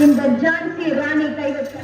இந்த Jhansi Rani கைவச்சு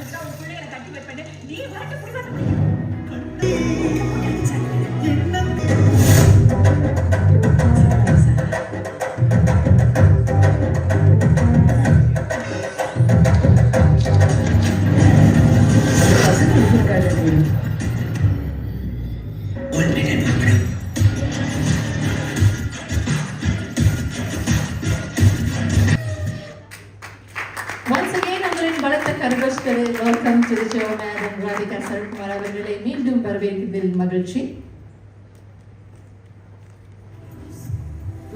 Once again, உங்களின் பலத்த கரகோஷங்களை welcome to the show, Madam 𝗟𝗓𝗏𝗡 அவர்களை மீண்டும் வரவேற்பதில் மகிழ்ச்சி.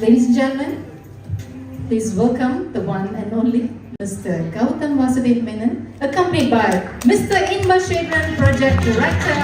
Ladies and gentlemen, please welcome the one and only Mr. Gautham Vasudev Menon, accompanied by Mr. 𝗟𝗓𝗏𝗡𝗔𝗠𝗜𝗡 Project Director.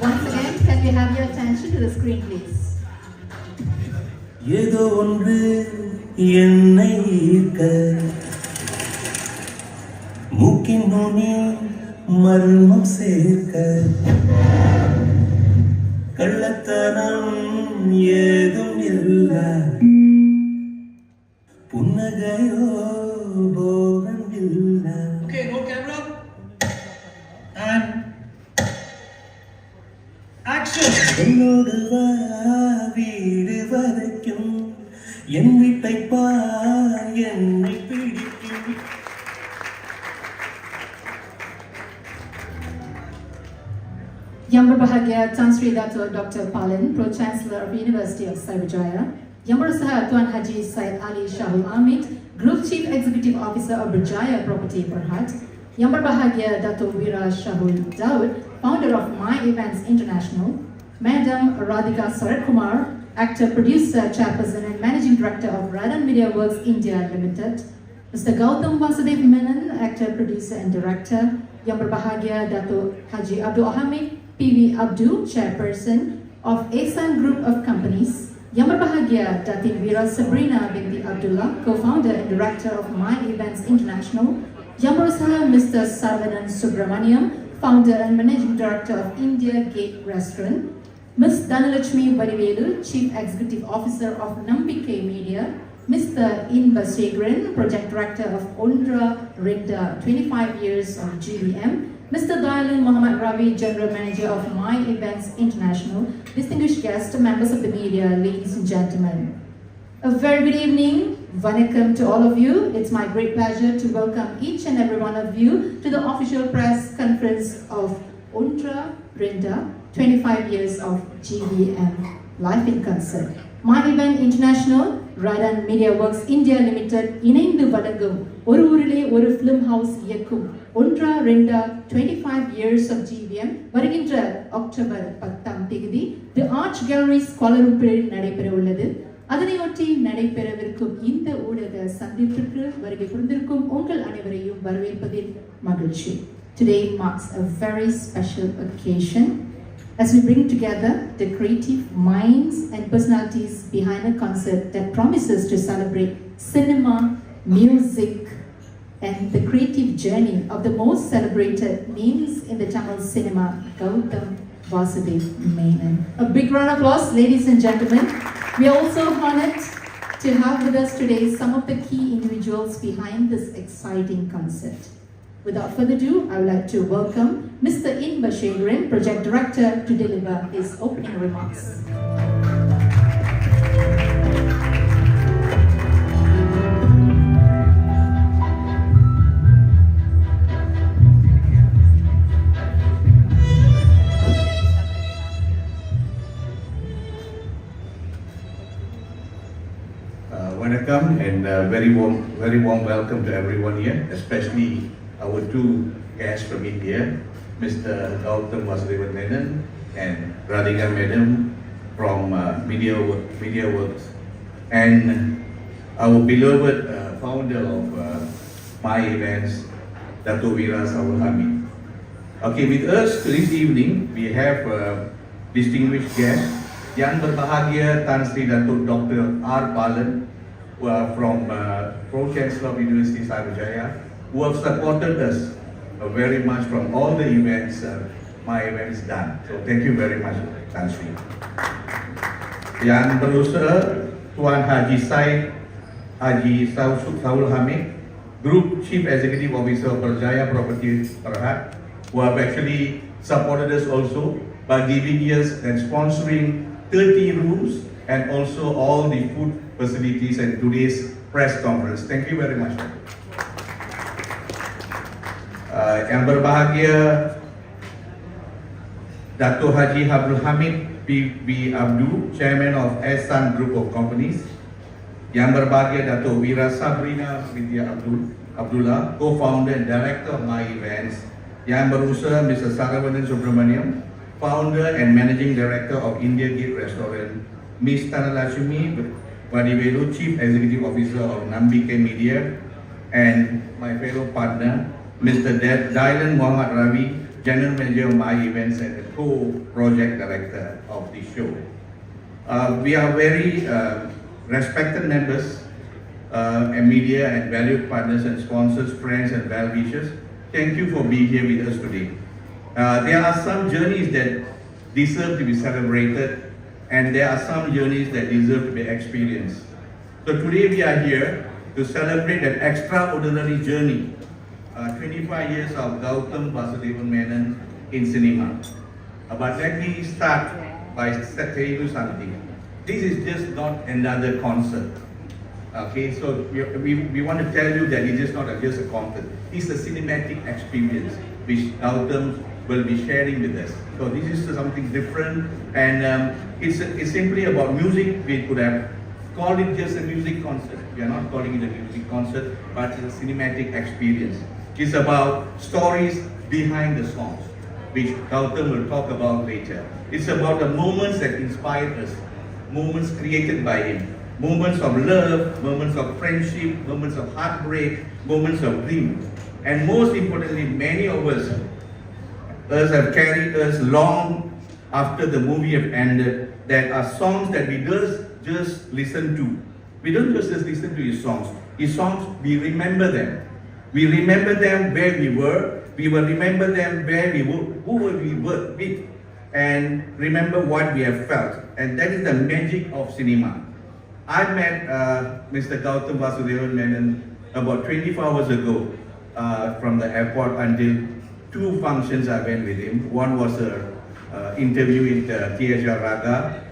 Once again, can we have your attention to the screen, please? ஏதோ ஒன்று என்னை ஈர்க்க மூக்கின் நுனியில் மர்மம் சேர்க்க கள்ளத்தனம் ஏதும் இல்ல புன்னகையோ போகம் இல்ல. Okay, no camera. And action. என்னோடு வா வீடு வரைக்கும் என் வீட்டை பார் என்னை பிடிக்கும். Yang berbahagia Tan Sri Dato' Dr. Palin, Pro-Chancellor of University of Sriwijaya. Yang berusaha Tuan Haji Syed Ali Shahul Amit, Group Chief Executive Officer of Berjaya Property Berhad. Yang berbahagia Dato' Wira Shahul Daud, Founder of My Events International. Madam 𝗟𝗏𝗏𝗡𝗚, Actor, Producer, Chairperson and Managing Director of Radan Media Works India Limited. Mr. Gautham Vasudev Menon, Actor, Producer and Director. Yang berbahagia Dato' Haji Abdul Hamid PV Abdul, Chairperson of Ehsan Group of Companies. Yang berbahagia Datin Wira Sabrina binti Abdullah, Co-Founder and Director of My Events International. Yang berusaha Mr. 𝗟𝗓𝗏𝗡𝗏 Subramaniam, Founder and Managing Director of India Gate Restaurant. Ms. Dhanalakshmi Vadivelu, Chief Executive Officer of Nambike Media. Mr. 𝗟𝗓𝗏𝗡𝗏, Project Director of Ondra Renda, 25 years of GVM. Mr. Dailan Muhammad Ravi, General Manager of My Events International. Distinguished guests, members of the media, ladies and gentlemen. A very good evening. Vanakkam to all of you. It's my great pleasure to welcome each and every one of you to the official press conference of Ondra Renda, 25 years of GVM, live in concert. My Event International, Radan Media Works India Limited, இணைந்து வழங்கும் ஒரு ஊரிலே ஒரு film house இயக்கும் Ondra Renda 25 years of GVM வருகின்ற October 10ஆம் தேதி The Arch Galleries Kuala Lumpur நடைபெற உள்ளது. அதனையொட்டி நடைபெறவிருக்கும் இந்த ஊடக சந்திப்பிற்கு வருகை புரிந்திருக்கும் உங்கள் அனைவரையும் வரவேற்பதில் மகிழ்ச்சி. Today marks a very special occasion as we bring together the creative minds and personalities behind a concert that promises to celebrate cinema, music, and the creative journey of the most celebrated names in the Tamil cinema, Gautham Vasudev Menon. A big round of applause, ladies and gentlemen. We are also honored to have with us today some of the key individuals behind this exciting concert. Without further ado, I would like to welcome Mr. 𝗟𝗏𝗏𝗡𝗏, Project Director, to deliver his opening remarks. Vanakkam and very warm welcome to everyone here, especially our two guests from India, Mr. Gautham Vasudev Menon and Radhika Madam from Media Works and our beloved founder of 𝗦𝗧𝗥𝗘𝗔𝗠𝗜𝗡, Dato' 𝗦𝗧𝗥𝗡𝗔𝗠𝗜𝗡. Okay, with us this evening, we have distinguished guests, Yang Berbahagia Tan Sri Dato' Dr. 𝗟𝗜𝗩𝗘, who are from Pro-Chancellor of University 𝗟𝗦𝗡𝗡, who have supported us very much from all the events 𝗦𝗧𝗥𝗘𝗔𝗠𝗜𝗡 done. So thank you very much, Tan Sri. Yang berusaha Tuan Haji Syed Haji 𝗟𝗓𝗡𝗙𝗪𝗓𝗡, Group Chief Executive Officer of Berjaya Property Berhad, who have actually supported us also by giving us and sponsoring 30 rooms and also all the food facilities and today's press conference. Thank you very much. Yang berbahagia Dato' Haji Abdul Hamid B. Abdul, Chairman of Ehsan Group of Companies. Yang berbahagia Dato' Wira Sabrina Vidya Abdullah, Co-Founder and Director of 𝗦𝗧𝗥𝗘𝗔𝗠𝗜𝗡. Yang berusaha Mr. 𝗟𝗓𝗪𝗡𝗡 Subramaniam, Founder and Managing Director of India Gate Restaurant. Ms. Thanalakshmi Vadivelu, Chief Executive Officer of Nambike Media. And my fellow partner, Mr. Dylan Muhammad Ravi, General Manager of 𝗦𝗧𝗥𝗘𝗔𝗠𝗜𝗡 and the Co-Project Director of the show. We are very respected members and media and valued partners and sponsors, friends and well-wishers. Thank you for being here with us today. There are some journeys that deserve to be celebrated, and there are some journeys that deserve to be experienced. So today we are here to celebrate an extraordinary journey, 25 years of Gautham Vasudev Menon in cinema. But let me start by telling you something. This is just not another concert. Okay, so we want to tell you that it is not just a concert. It's a cinematic experience which Gautham will be sharing with us. So this is something different, and it's simply about music. We could have called it just a music concert. We are not calling it a music concert, but it's a cinematic experience. It's about stories behind the songs, which Gautham will talk about later. It's about the moments that inspired us, moments created by him, moments of love, moments of friendship, moments of heartbreak, moments of dream. And most importantly, many of us have carried us long after the movie have ended. There are songs that we just listen to. We don't just listen to his songs. His songs, we remember them. We remember them where we were. We will remember them where we were, who we were with, and remember what we have felt. And that is the magic of cinema. I met Mr. Gautham Vasudev Menon about 24 hours ago from the airport until 2 functions I went with him. One was an interview in THR Raga,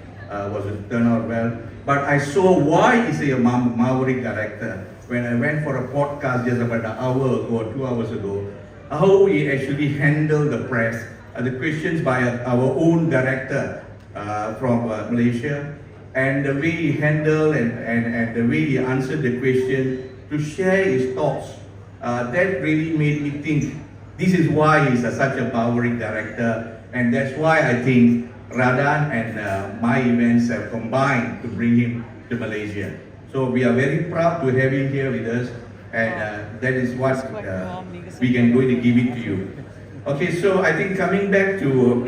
was turned out well. But I saw why he's a 𝗟𝗪𝗡𝗙 director when I went for a podcast just about an hour ago or 2 hours ago, how he actually handled the press, the questions by our own director from Malaysia, and the way he handled and the way he answered the question to share his thoughts. That really made me think, this is why he's such a 𝗟𝗪𝗡𝗙 director, and that's why I think Radan and 𝗦𝗧𝗥𝗘𝗔𝗠𝗜𝗡 have combined to bring him to Malaysia. So we are very proud to have him here with us, and that is what we can going to give it to you. Okay, so I think coming back to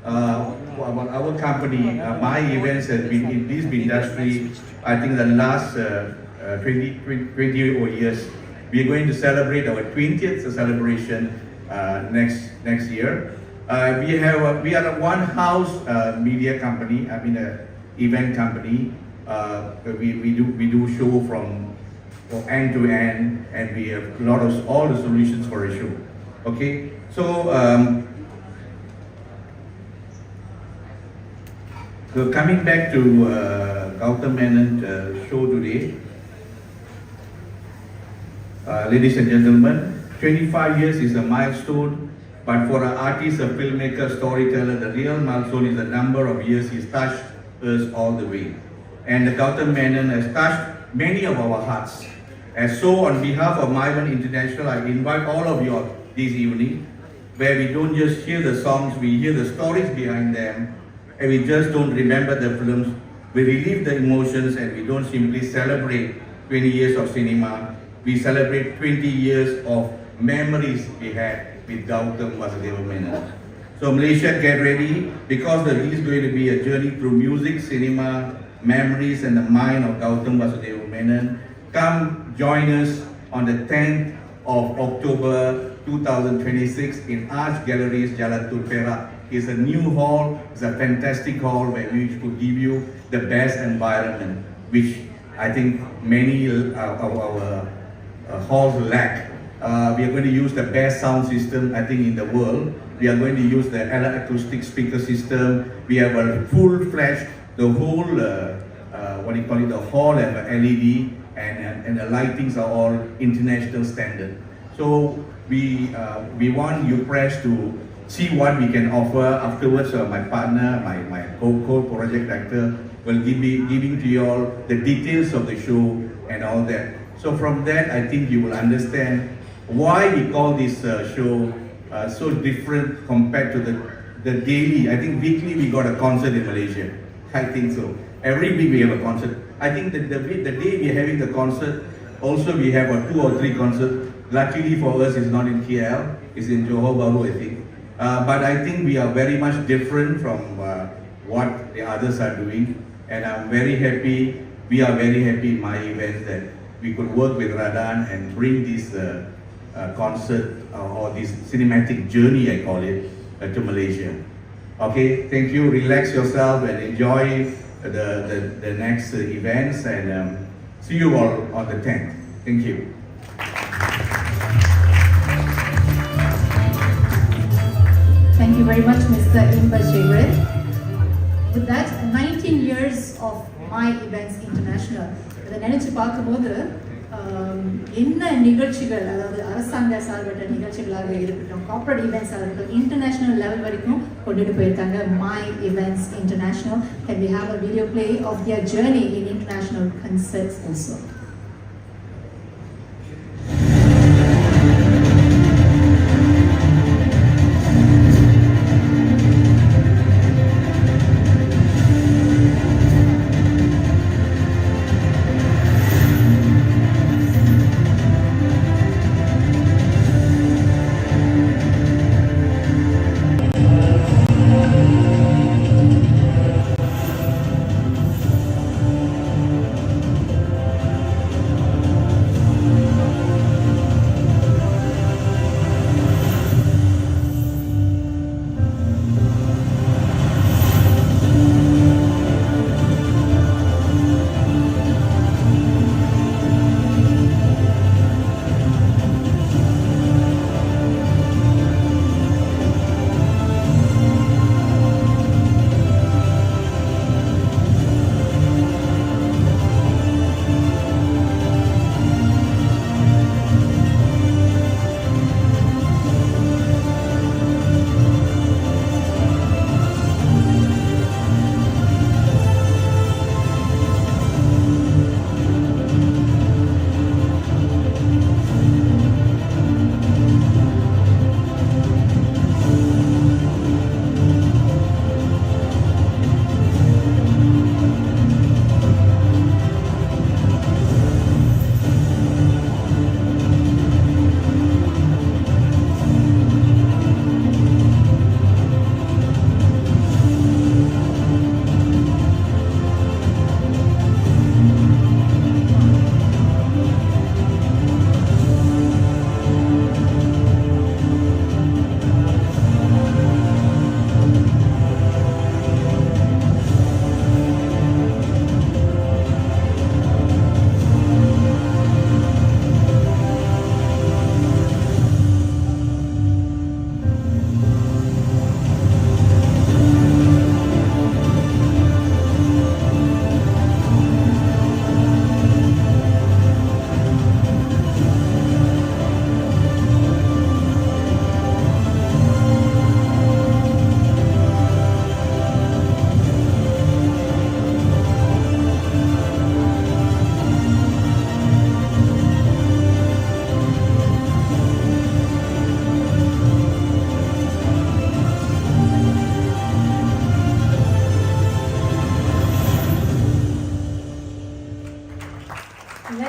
about our company, 𝗦𝗧𝗥𝗘𝗔𝗠𝗜𝗡 has been in this industry, I think the last 20 years. We are going to celebrate our 20th celebration next year. We are a one-house media company. I mean, an event company. We do show from end to end, and we have a lot of all the solutions for a show. Okay, so coming back to Gautham Menon show today. Ladies and gentlemen, 25 years is a milestone, but for an artist, a filmmaker, storyteller, the real milestone is the number of years he's touched us all the way. And the Gautham Menon has touched many of our hearts. And so on behalf of 𝗦𝗧𝗥𝗡𝗔𝗠𝗜𝗡, I invite all of you this evening, where we don't just hear the songs, we hear the stories behind them, and we just don't remember the films, we relieve the emotions and we don't simply celebrate 20 years of cinema. We celebrate 20 years of memories we had with Gautham Vasudev Menon. So Malaysia, get ready, because this is going to be a journey through music, cinema, memories and the mind of Gautham Vasudev Menon. Come join us on the 10th of October 2026 in Arts Galleries, 𝗟𝗓𝗙𝗪𝗏. It's a new hall, it's a fantastic hall where we could give you the best environment, which I think many of our halls lack. We are going to use the best sound system, I think, in the world. We are going to use the acoustic speaker system. We have a full-fledged, the whole, the hall have a LED and the lightings are all international standard. So we want you press to see what we can offer. Afterwards, my partner, my co-project director will giving to you all the details of the show and all that. So from that, I think you will understand why we call this show so different compared to the daily. I think weekly we got a concert in Malaysia. I think so. Every week we have a concert. I think that the day we are having the concert, also we have 2 or 3 concerts. Luckily for us, it's not in KL, it's in Johor Bahru, I think. But I think we are very much different from what the others are doing. And I'm very happy, we are very happy in my events that we could work with Radan and bring this concert or this cinematic journey, I call it, to Malaysia. Okay, thank you, relax yourself and enjoy the next events, and see you all on the 10th. Thank you. Thank you very much, Mr. 𝗟𝗏𝗪𝗡. With that, 19 years of My Events International. இதை நினைச்சு பார்க்கும்போது என்ன நிகழ்ச்சிகள், அதாவது அரசாங்க சார்பற்ற நிகழ்ச்சிகளாக இருக்கட்டும், corporate ஈவெண்ட்ஸாக இருக்கட்டும், இன்டர்நேஷனல் லெவல் வரைக்கும் கொண்டுட்டு போயிருக்காங்க My Events International. Can we have a video play of their journey in international concerts also?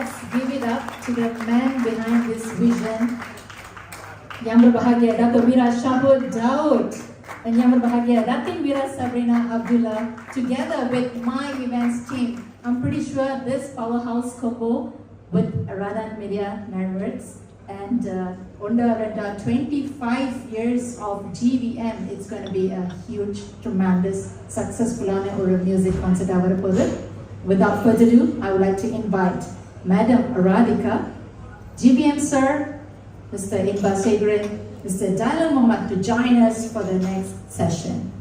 let's give it up to the man behind this vision. Yang berbahagia Dato' 𝗟𝗏𝗡𝗚 and Yang berbahagia Datin 𝗟𝗓𝗡𝗡 together with my events team. I'm pretty sure this powerhouse combo with Radan Media Networks and Ondra Renda, 25 years of GVM. It's going to be a huge, tremendous, successful music concert. Without further ado, I would like to invite Madam Radhika, GVM Sir, Mr. 𝗟𝗏𝗡𝗔𝗠𝗜𝗡, Mr. Dalal Mohammed to join us for the next session.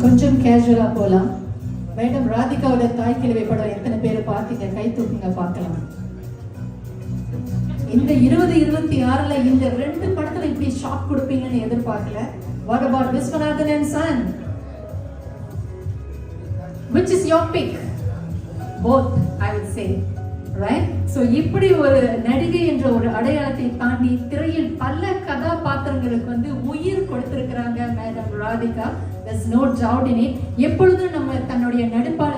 கொஞ்சம் கேஷுவலா போலாம். Madam ராதிகாவோட தாய் கிழவி படம் எத்தனை பேர் பார்த்தீங்க? கை தூக்குங்க பார்க்கலாம். இந்த 2026ல இந்த ரெண்டு படத்துல இப்படி ஷாக் கொடுப்பீங்கன்னு எதிர்பார்க்கல. What about Viswanathan and Son? Which is your pick? Both, I would say. Right? So இப்படி ஒரு நடிகை என்ற ஒரு அடையாளத்தை தாண்டி திரையில் பல கதாபாத்திரங்களுக்கு உயிர் கொடுத்திருக்கிறாங்க madam Radhika. There's no doubt in it. எப்பொழுதும் நம்ம தன்னுடைய நடிப்பால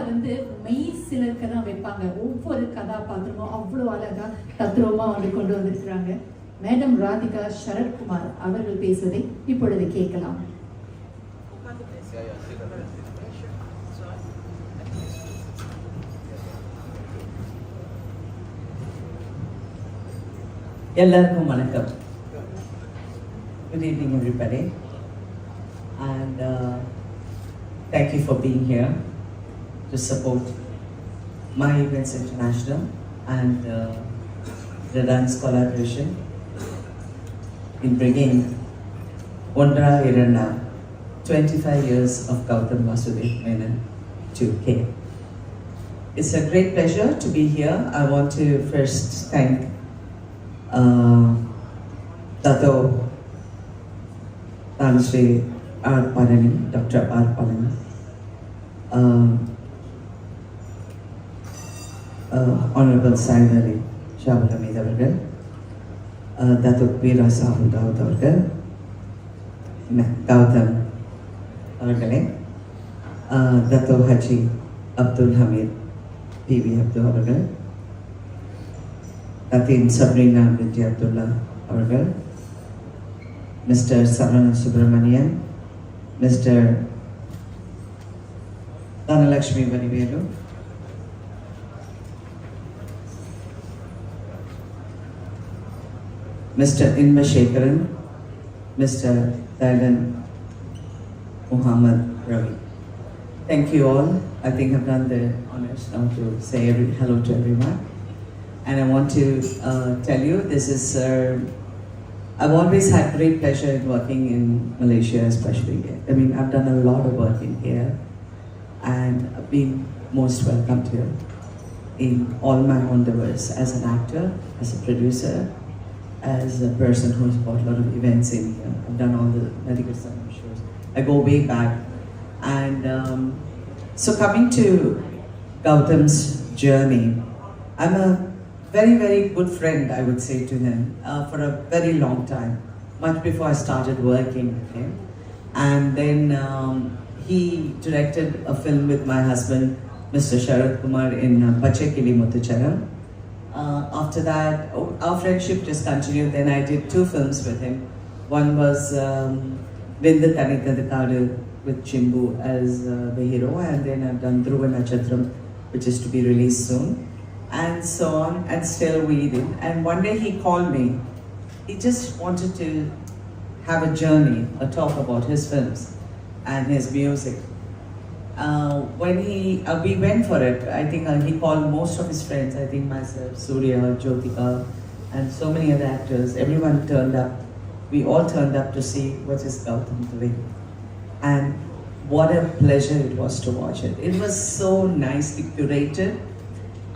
மெய் சிலருக்கு தான் வைப்பாங்க. ஒவ்வொரு கதாபாத்திரமும் அவ்வளவு அழகா தத்ரூபமா கொண்டு வந்திருக்கிறாங்க. மேடம் ராதிகா சரத்குமார் அவர்கள் பேசுவதை இப்பொழுது கேட்கலாம். எல்லாருக்கும் வணக்கம். Good evening everybody, and thank you for being here to support My Events International and the dance collaboration in bringing Ondra Renda 25 years of Gautham Vasudev Menon to K. It's a great pleasure to be here. I want to first thank Dato' 𝗟𝗏𝗡𝗔𝗠𝗏𝗡, Dr. 𝗟𝗏𝗡𝗙𝗏𝗡, Honorable Secretary 𝗟𝗏𝗡𝗙𝗏𝗡 அவர்கள், Dato' 𝗟𝗏𝗡𝗙𝗏𝗡 அவர்கள், Gautham அவர்களே, Dato' Haji Abdul Hamid PV Abdul அவர்கள், Datin Sabrina binti Abdullah அவர்கள், Mr. Sarana Subramanian, Mr. Dhanalakshmi Vanivelu, Mr. 𝗟𝗏𝗡𝗙𝗏𝗡, Mr. Thailand Muhammad Ravi. Thank you all. I think I've done the honors now to say hello to everyone. And I want to tell you, this is, I've always had great pleasure in working in Malaysia, especially. I mean, I've done a lot of work in here, and I've been most welcomed here in all my endeavors as an actor, as a producer, as a person who's brought a lot of events in here. I've done all the medical summer shows. I go way back. And so coming to Gautam's journey, I'm a very, very good friend, I would say, to him for a very long time, much before I started working with him. And then he directed a film with my husband, Mr. 𝗟𝗏𝗡𝗙𝗏𝗡 in 𝗟𝗏𝗡𝗙𝗏𝗡. After that, our friendship just continued. Then I did 2 films with him. One was 𝗦𝗧𝗥𝗘𝗔𝗠𝗜𝗡 with Chimbu as the hero, and then I've done 𝗟𝗏 𝗪𝒪𝒻, which is to be released soon. And so on, and still we did. And one day he called me. He just wanted to have a journey, a talk about his films and his music. When we went for it, I think he called most of his friends. I think myself, Surya, Jyotika, and so many other actors. Everyone turned up. We all turned up to see what is Gautham doing. And what a pleasure it was to watch it. It was so nicely curated.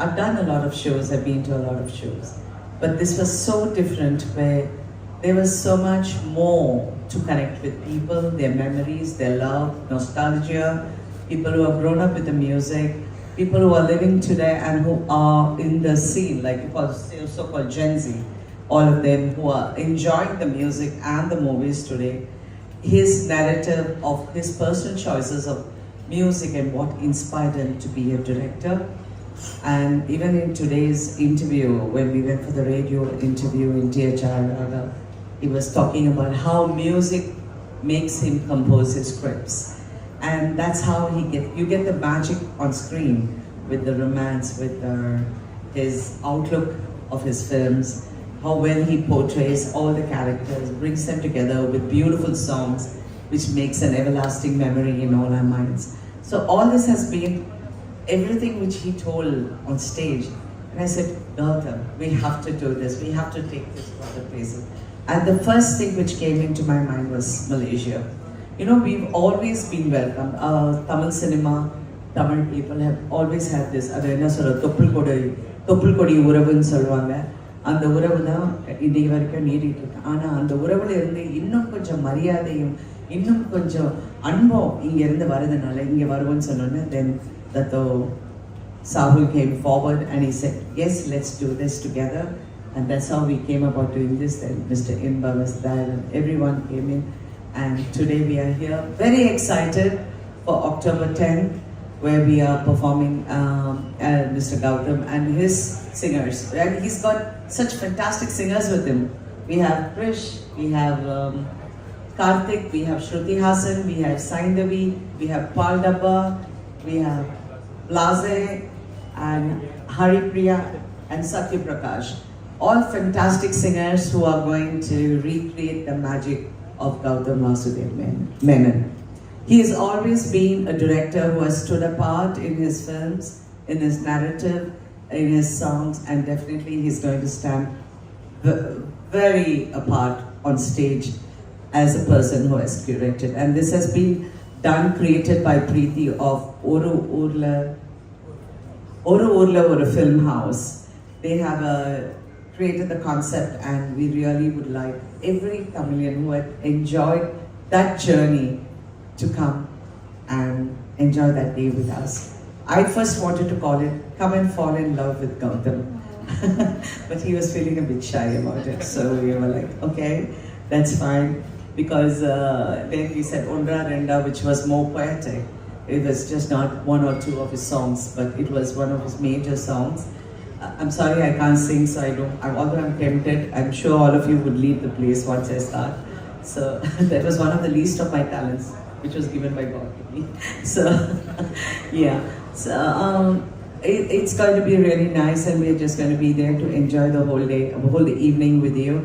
I've done a lot of shows, I've been to a lot of shows, but this was so different, where there was so much more to connect with people, their memories, their love, nostalgia. people who have grown up with the music, people who are living today and who are in the scene, like so-called Gen Z, all of them who are enjoying the music and the movies today. His narrative of his personal choices of music and what inspired him to be a director. And even in today's interview, when we went for the radio interview in 𝗟𝗓𝗩𝗘, he was talking about how music makes him compose his scripts. And that's how you get the magic on screen with the romance, with his outlook of his films, how well he portrays all the characters, brings them together with beautiful songs, which makes an everlasting memory in all our minds. So all this has been everything which he told on stage. And I said, Gautham, we have to do this, we have to take this to other places. And the first thing which came into my mind was Malaysia. You know, we've always been welcomed. Tamil cinema, Tamil people have always had this, தொப்புள் கொடி உறவுன்னு சொல்லுவாங்க. அந்த உறவு தான் இன்னைக்கு வரைக்கும் நீடிட்டு இருக்கு. ஆனால் அந்த உறவுல இருந்து இன்னும் கொஞ்சம் மரியாதையும் இன்னும் கொஞ்சம் அன்பும் இங்கேருந்து வரதுனால இங்கே வருவோன்னு சொன்னோன்னே then Sahul came forward and he said, yes, let's do this together. And that's how we came about doing this. Then Mr. Inba was there and everyone came in. And today we are here very excited for October 10th, where we are performing Mr. Gautham and his singers. And he's got such fantastic singers with him. We have Krish, we have Karthik, we have Shruti Hassan, we have Saindavi, we have Pal Dabba, we have Blaze and Haripriya and Satya Prakash. All fantastic singers who are going to recreate the magic of Gautham Vasudev Menon. He has always been a director who has stood apart in his films, in his narrative, in his songs, and definitely he's going to stand very apart on stage as a person who has curated. And this has been created by Preeti of 𝗟𝗓𝗪𝗓 or a film house. They have created the concept, and we really would like every Tamilian who had enjoyed that journey to come and enjoy that day with us. I first wanted to call it Come and Fall in Love with Gautham. But he was feeling a bit shy about it. So we were like, okay, that's fine. Because then we said Ondra Renda, which was more poetic. It was just not one or two of his songs, but it was one of his major songs. I'm sorry I can't sing, so although I'm tempted, I'm sure all of you would leave the place once I start. So that was one of the least of my talents, which was given by God to me. So yeah, so it's going to be really nice, and we're just going to be there to enjoy the whole day, the whole evening with you,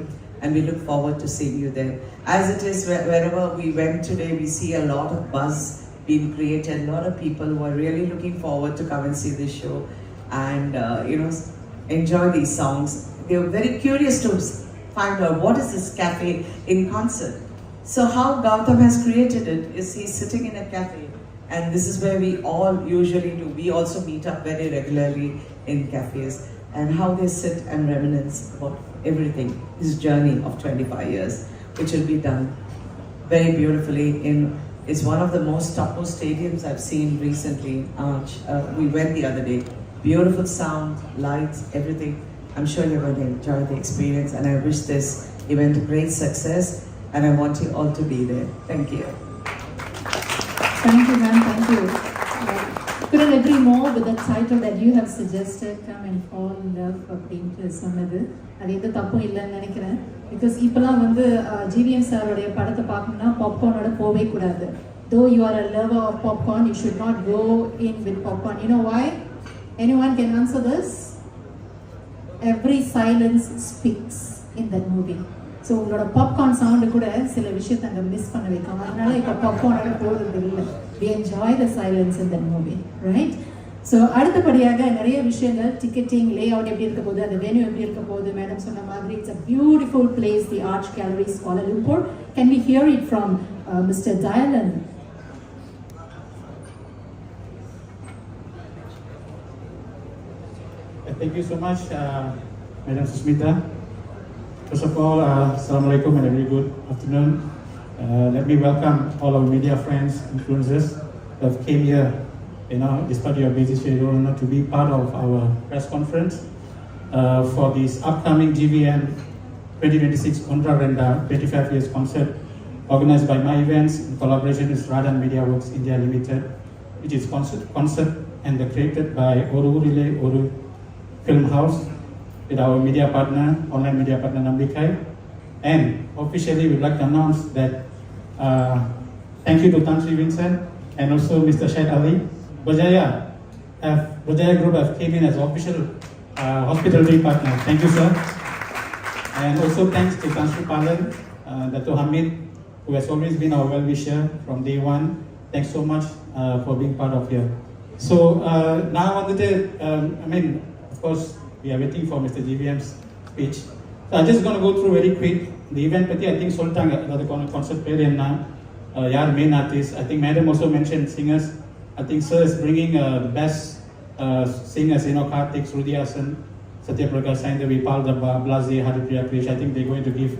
and we look forward to seeing you there. As it is, wherever we went today, we see a lot of buzz being created, a lot of people who are really looking forward to come and see this show and enjoy these songs. They were very curious to find out what is this cafe in concert. So how Gautham has created it is he's sitting in a cafe, and this is where we all usually do. We also meet up very regularly in cafes, and how they sit and reminisce about everything, his journey of 25 years, which will be done very beautifully it's one of the topmost stadiums I've seen recently. We went the other day. Beautiful sound, lights, everything. I'm sure you're going to enjoy the experience, and I wish this event a great success, and I want you all to be there. Thank you. Thank you, ma'am. Thank you. Couldn't agree more with the title that you have suggested, Come and Fall in Love அப்படின்ட்டு சொன்னது. அது எந்த தப்பும் இல்லைன்னு நினைக்கிறேன். Because இப்போலாம் GVM சாரோடைய படத்தை பார்க்கணும்னா பாப்கார்னோட போவே கூடாது. Though you are a lover of popcorn, you should not go in with popcorn. You know why? Anyone can answer this? Every silence speaks in that movie. So உங்களோட பாப்கார்ன் சவுண்டு கூட சில விஷயத்தை அங்கே miss பண்ண வைக்கும். அதனால இப்போ பாப்கார்னோட போகிறது இல்லை. We enjoy the silence in that movie, right? So அடுத்தபடியாக நிறைய விஷயங்கள், டிக்கெட்டிங், லே அவுட் எப்படி இருக்க போகுது, அந்த வென்யூ எப்படி இருக்க போகுது, மேடம் சொன்ன மாதிரி it's a beautiful place, the Arch Gallery, Kuala Lumpur. Can we hear it from Mr. Dayalan? Thank you so much, Madam Susmita. First of all, Assalamualaikum and a very good afternoon. Let me welcome all our media friends, influencers, who have came here, despite your busy schedule, to be part of our press conference for this upcoming GVM 2026 Ondra Renda 25 years concert organized by My Events in collaboration with Radan Media Works India Limited, which is concert and created by Oru Film House with our media partner, online media partner Nambikai. And officially we'd like to announce that thank you to 𝗟𝗓𝗡𝗡 and also Mr. 𝗟𝗓𝗡𝗔𝗠𝗜𝗡. Bajaya Group have came in as official hospitality partner. Thank you, sir. And also thanks to 𝗟𝗓𝗡𝗙, Dato' Hamid, who has always been our well-wisher from day one. Thanks so much for being part of here. So now, of course, we are waiting for Mr. GVM's speech. So I'm just going to go through very quick. The event, I think, another concert player and Yar main artist. I think Madam also mentioned singers. I think Sir is bringing the best singers, Karthik, Srudiasan, Satya Prakash, Saindavi, Pal Dabba, Blazi, Haripriya Krish. I think they're going to give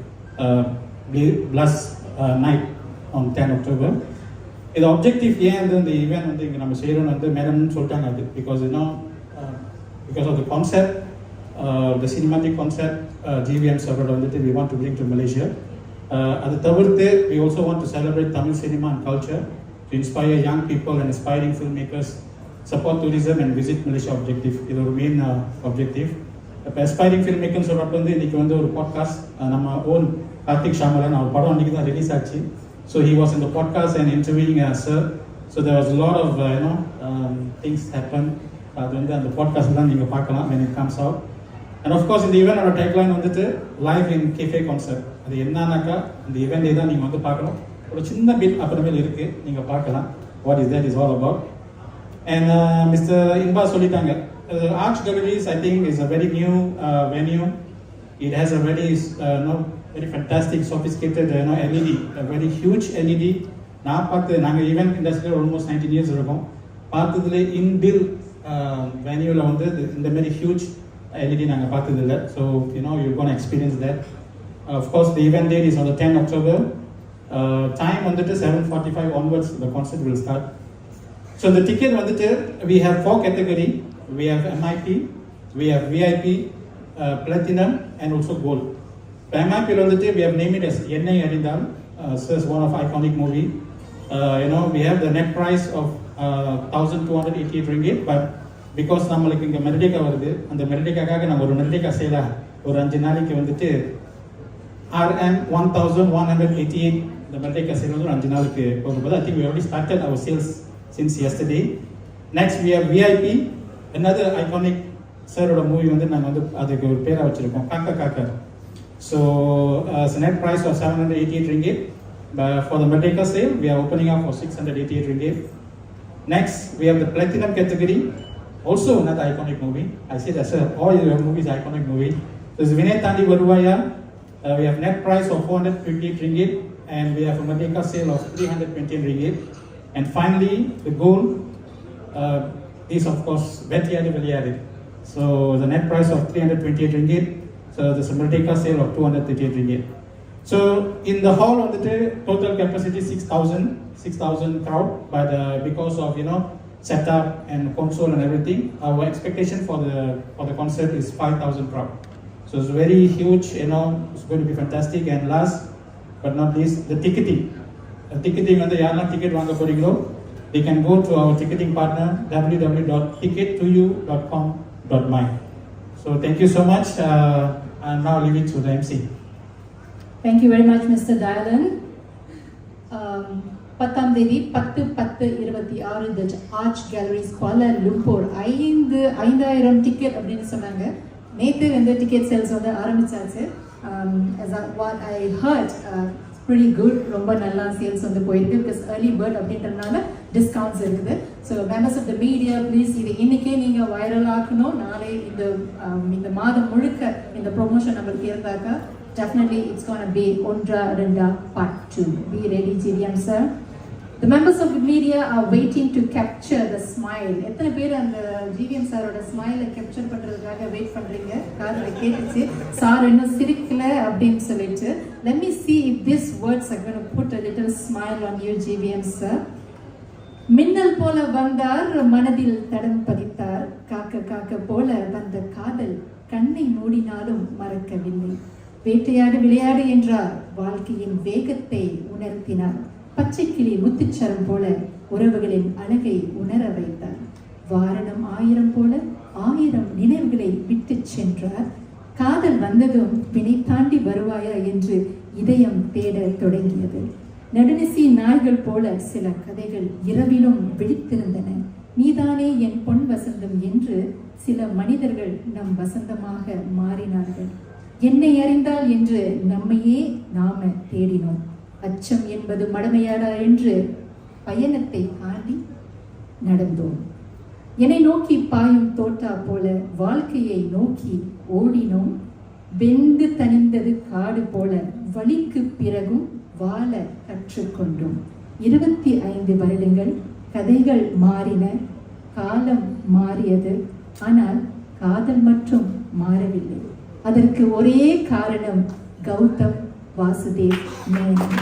Blast night on 10 October. The objective here and then the event, I think, Madam Sultan, because because of the concept, the cinematic concept, GVM server we want to bring to Malaysia. At the third day, we also want to celebrate Tamil cinema and culture to inspire young people and aspiring filmmakers, support tourism and visit Malaysia objective. This is our main objective. Aspiring filmmakers are a podcast, our own Karthik Shamalan, our padam release actually. So he was in the podcast and interviewing Sir. So there was a lot of things happen. And the podcast when it comes out. And of course, in the event, our tagline on the live in cafe concert. The event what is that is all about. And Mr. Inba Solitanga, Arch Galleries, I think, is a very new venue. It has a very very fantastic, sophisticated LED, a very huge LED. Even industry almost 19 years ago, part of the inbuilt venue in the very huge LED. So you're going to experience that. Of course, the event date is on the 10th October. Time on the 7:45 onwards, the concert will start. So the ticket on the we have 4 categories. We have MIP, we have VIP, Platinum, and also Gold. For MIP on the we have named it as 𝗟𝗓𝗡𝗙 Arindal. So it's one of iconic movie. We have the net price of 1,288 ringgit, but because நம்மளுக்கு இங்க மெரிடிகா வருது, அந்த மெரிடிகாக்காக நம்ம ஒரு மெரிடிகா சேலா ஒரு 5 நாளைக்கு வந்துட்டு RM 1,188 the மெரிடிகா sale வந்து 5 நாளைக்கு போகும்போது I think we already started our sales since yesterday. Next we have VIP, another iconic சரோட மூவி வந்து நாங்க வந்து அதுக்கு ஒரு பேரா வச்சிருக்கோம் காக்கா காக்கா. So it's a net price of 788 ringgit. But for the மெரிடிகா sale we are opening up for 688 ringgit. Next we have the Platinum category. Also another iconic movie. I say that, sir, all your movies are iconic movie. So it's Vinay Tandi Varuvaya. We have net price of 458 ringgit and we have a மெரிடிகா sale of 320 ringgit. And finally, the Gold is of course Vetiyadi Veliyadi. So the net price of 328 ringgit. So there's a மெரிடிகா sale of 238 ringgit. So in the hall on the day, total capacity 6,000 crowd, but because of setup and console and everything, our expectation for the concert is 5,000 crowd. So it's very huge, it's going to be fantastic. And last but not least, the ticketing. The ticketing on the Yarna ticket vanga poringo, they can go to our ticketing partner www.ticket2u.com.my. So thank you so much. And now leave it to the MC. Thank you very much, Mr. Dayalan. 10ஆம் தேதி 10/10/26 the Arch Galleries Kuala Lumpur 5,000 ticket அப்படின்னு சொன்னாங்க. நேத்து இந்த ticket sales வந்து ஆரம்பிச்சாச்சு. As what I heard, pretty good, ரொம்ப நல்லா சேல்ஸ் வந்து போயிருக்கு because early bird அப்படின்றனால discounts இருக்குது. So members of the media, please இது இன்னைக்கே நீங்க வைரல் ஆக்கணும். நாளை இந்த மாதம் முழுக்க இந்த ப்ரொமோஷன் நம்மளுக்கு இருந்தாக்கா definitely it's going to be Ondra Renda Part 2. Be ready, GVM sir. The members of the media are waiting to capture the smile. எத்தனை பேர் அந்த GVM சாரோட ஸ்மைலை கேப்சர் பண்றதுக்காக வெயிட் பண்றீங்க? காதுல கேட்டுச்சு சார் இன்னும் சிரிக்கல அப்படின்னு சொல்லிட்டு. Let me see if these words are going to put a little smile on you, GVM sir. மின்னல் போல வந்தார், மனதில் தடம் பதித்தார். காக்க காக்க போல வந்த காதல் கண்ணை மூடினாலும் மறக்கவில்லை. வேட்டையாடு விளையாடு என்றார், வாழ்க்கையின் வேகத்தை உணர்த்தினார். பச்சைக்கிளி முத்துச்சரம் போல உறவுகளின் அழகை உணர வைத்தார். வாரணம் 1000 போல 1000 நினைவுகளை விட்டு சென்றார். காதல் வந்ததும் வினை தாண்டி வருவாயா என்று இதயம் தேட தொடங்கியது. நடுநிசி நாய்கள் போல சில கதைகள் இரவிலும் விழித்திருந்தன. நீதானே என் பொன் வசந்தம் என்று சில மனிதர்கள் நம் வசந்தமாக மாறினார்கள். என்னை அறிந்தால் என்று நம்மையே நாம தேடினோம். அச்சம் என்பது மடமையாடா என்று பயணத்தை தாண்டி நடந்தோம். என்னை நோக்கி பாயும் தோட்டா போல வாழ்க்கையை நோக்கி ஓடினோம். வெந்து தணிந்தது காடு போல வலிக்கு பிறகும் வாழ கற்றுக்கொண்டோம். 25 வருடங்கள் கதைகள் மாறின, காலம் மாறியது, ஆனால் காதல் மட்டும் மாறவில்லை. அதற்கு ஒரே காரணம் Gautham Vasudev Menon.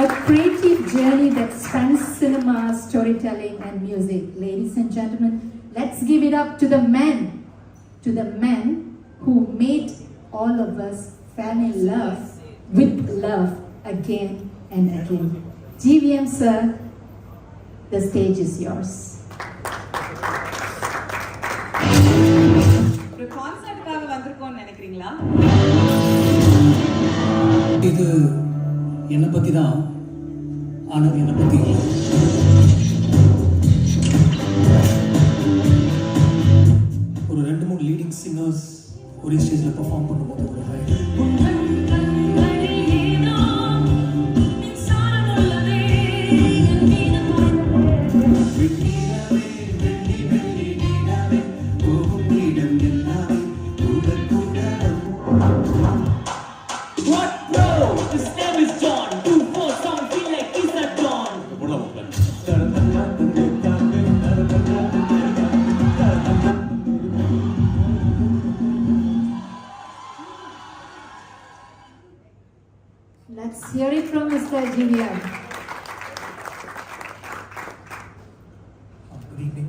A creative journey that spans cinema, storytelling and music. Ladies and gentlemen, let's give it up to the man who made all of us fall in love with love again and again. GVM sir, the stage is yours. ஒரு கான்சர்ட்காக வந்திருக்கோம்னு நினைக்கிறீங்களா? இது என்னை பற்றி தான், ஆனால் என்னை பற்றி இல்லை. ஒரு 2-3 லீடிங் சிங்கர்ஸ் ஒரே ஸ்டேஜில் பெர்ஃபார்ம் பண்ணும்போது ஒரு Let's hear it from Mr. GVM. Good evening.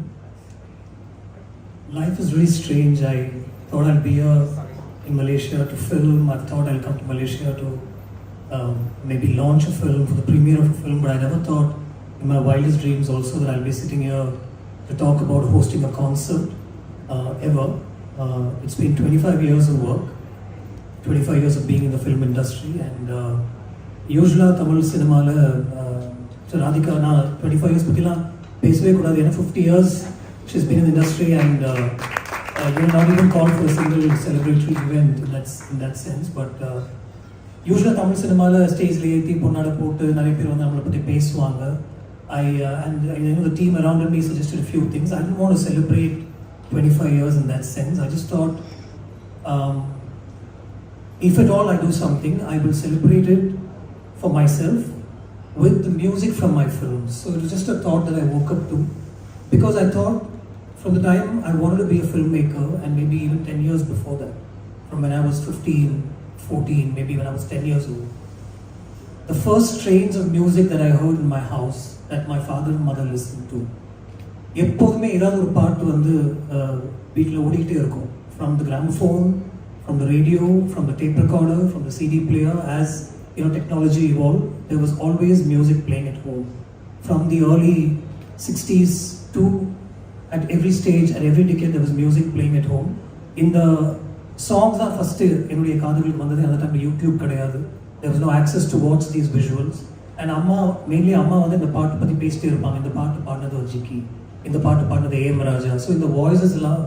Life is really strange. I thought I'll be here in Malaysia to film. I thought I'll come to Malaysia to maybe launch a film, for the premiere of a film, but I never thought in my wildest dreams also that I'll be sitting here to talk about hosting a concert ever. It's been 25 years of work, 25 years of being in the film industry, and usually Tamil cinema Radhika na 25 years patila pesave kodadu, ena 50 years she's been in the industry, and you're not even called for a single celebratory event in that sense. But usually Tamil cinema stage la ethi ponnada potu nariya per vandu nammala patti pesuvanga. And you know, the team around me suggested a few things. I didn't want to celebrate 25 years in that sense. I just thought, if at all I do something, I will celebrate it for myself with the music from my films. So it was just a thought that I woke up to, because I thought from the time I wanted to be a filmmaker, and maybe even 10 years before that, from when I was 15, 14, maybe when I was 10 years old, the first strains of music that I heard in my house, that my father and mother listened to, எப்போதுமே ஏதாவது ஒரு பாட்டு வந்து வீட்டில் ஓடிக்கிட்டே இருக்கும். From the gramophone, from the radio, from the tape recorder, from the CD player. As you know, technology evolved, there was always music playing at home. From the early 60s to at every stage, at every decade, there was music playing at home. In the songs are first என்னுடைய காதுகளுக்கு வந்தது. அந்த time YouTube கிடையாது. There was no access to watch these visuals. And mainly அம்மா வந்து இந்த பாட்டு பற்றி பேசிட்டே இருப்பாங்க. இந்த பாட்டு பாடினது ஒரு ஜிக்கி, இந்த பாட்டு பாடினது 𝗟𝗏𝗏. ஸோ இந்த வாய்ஸஸ் எல்லாம்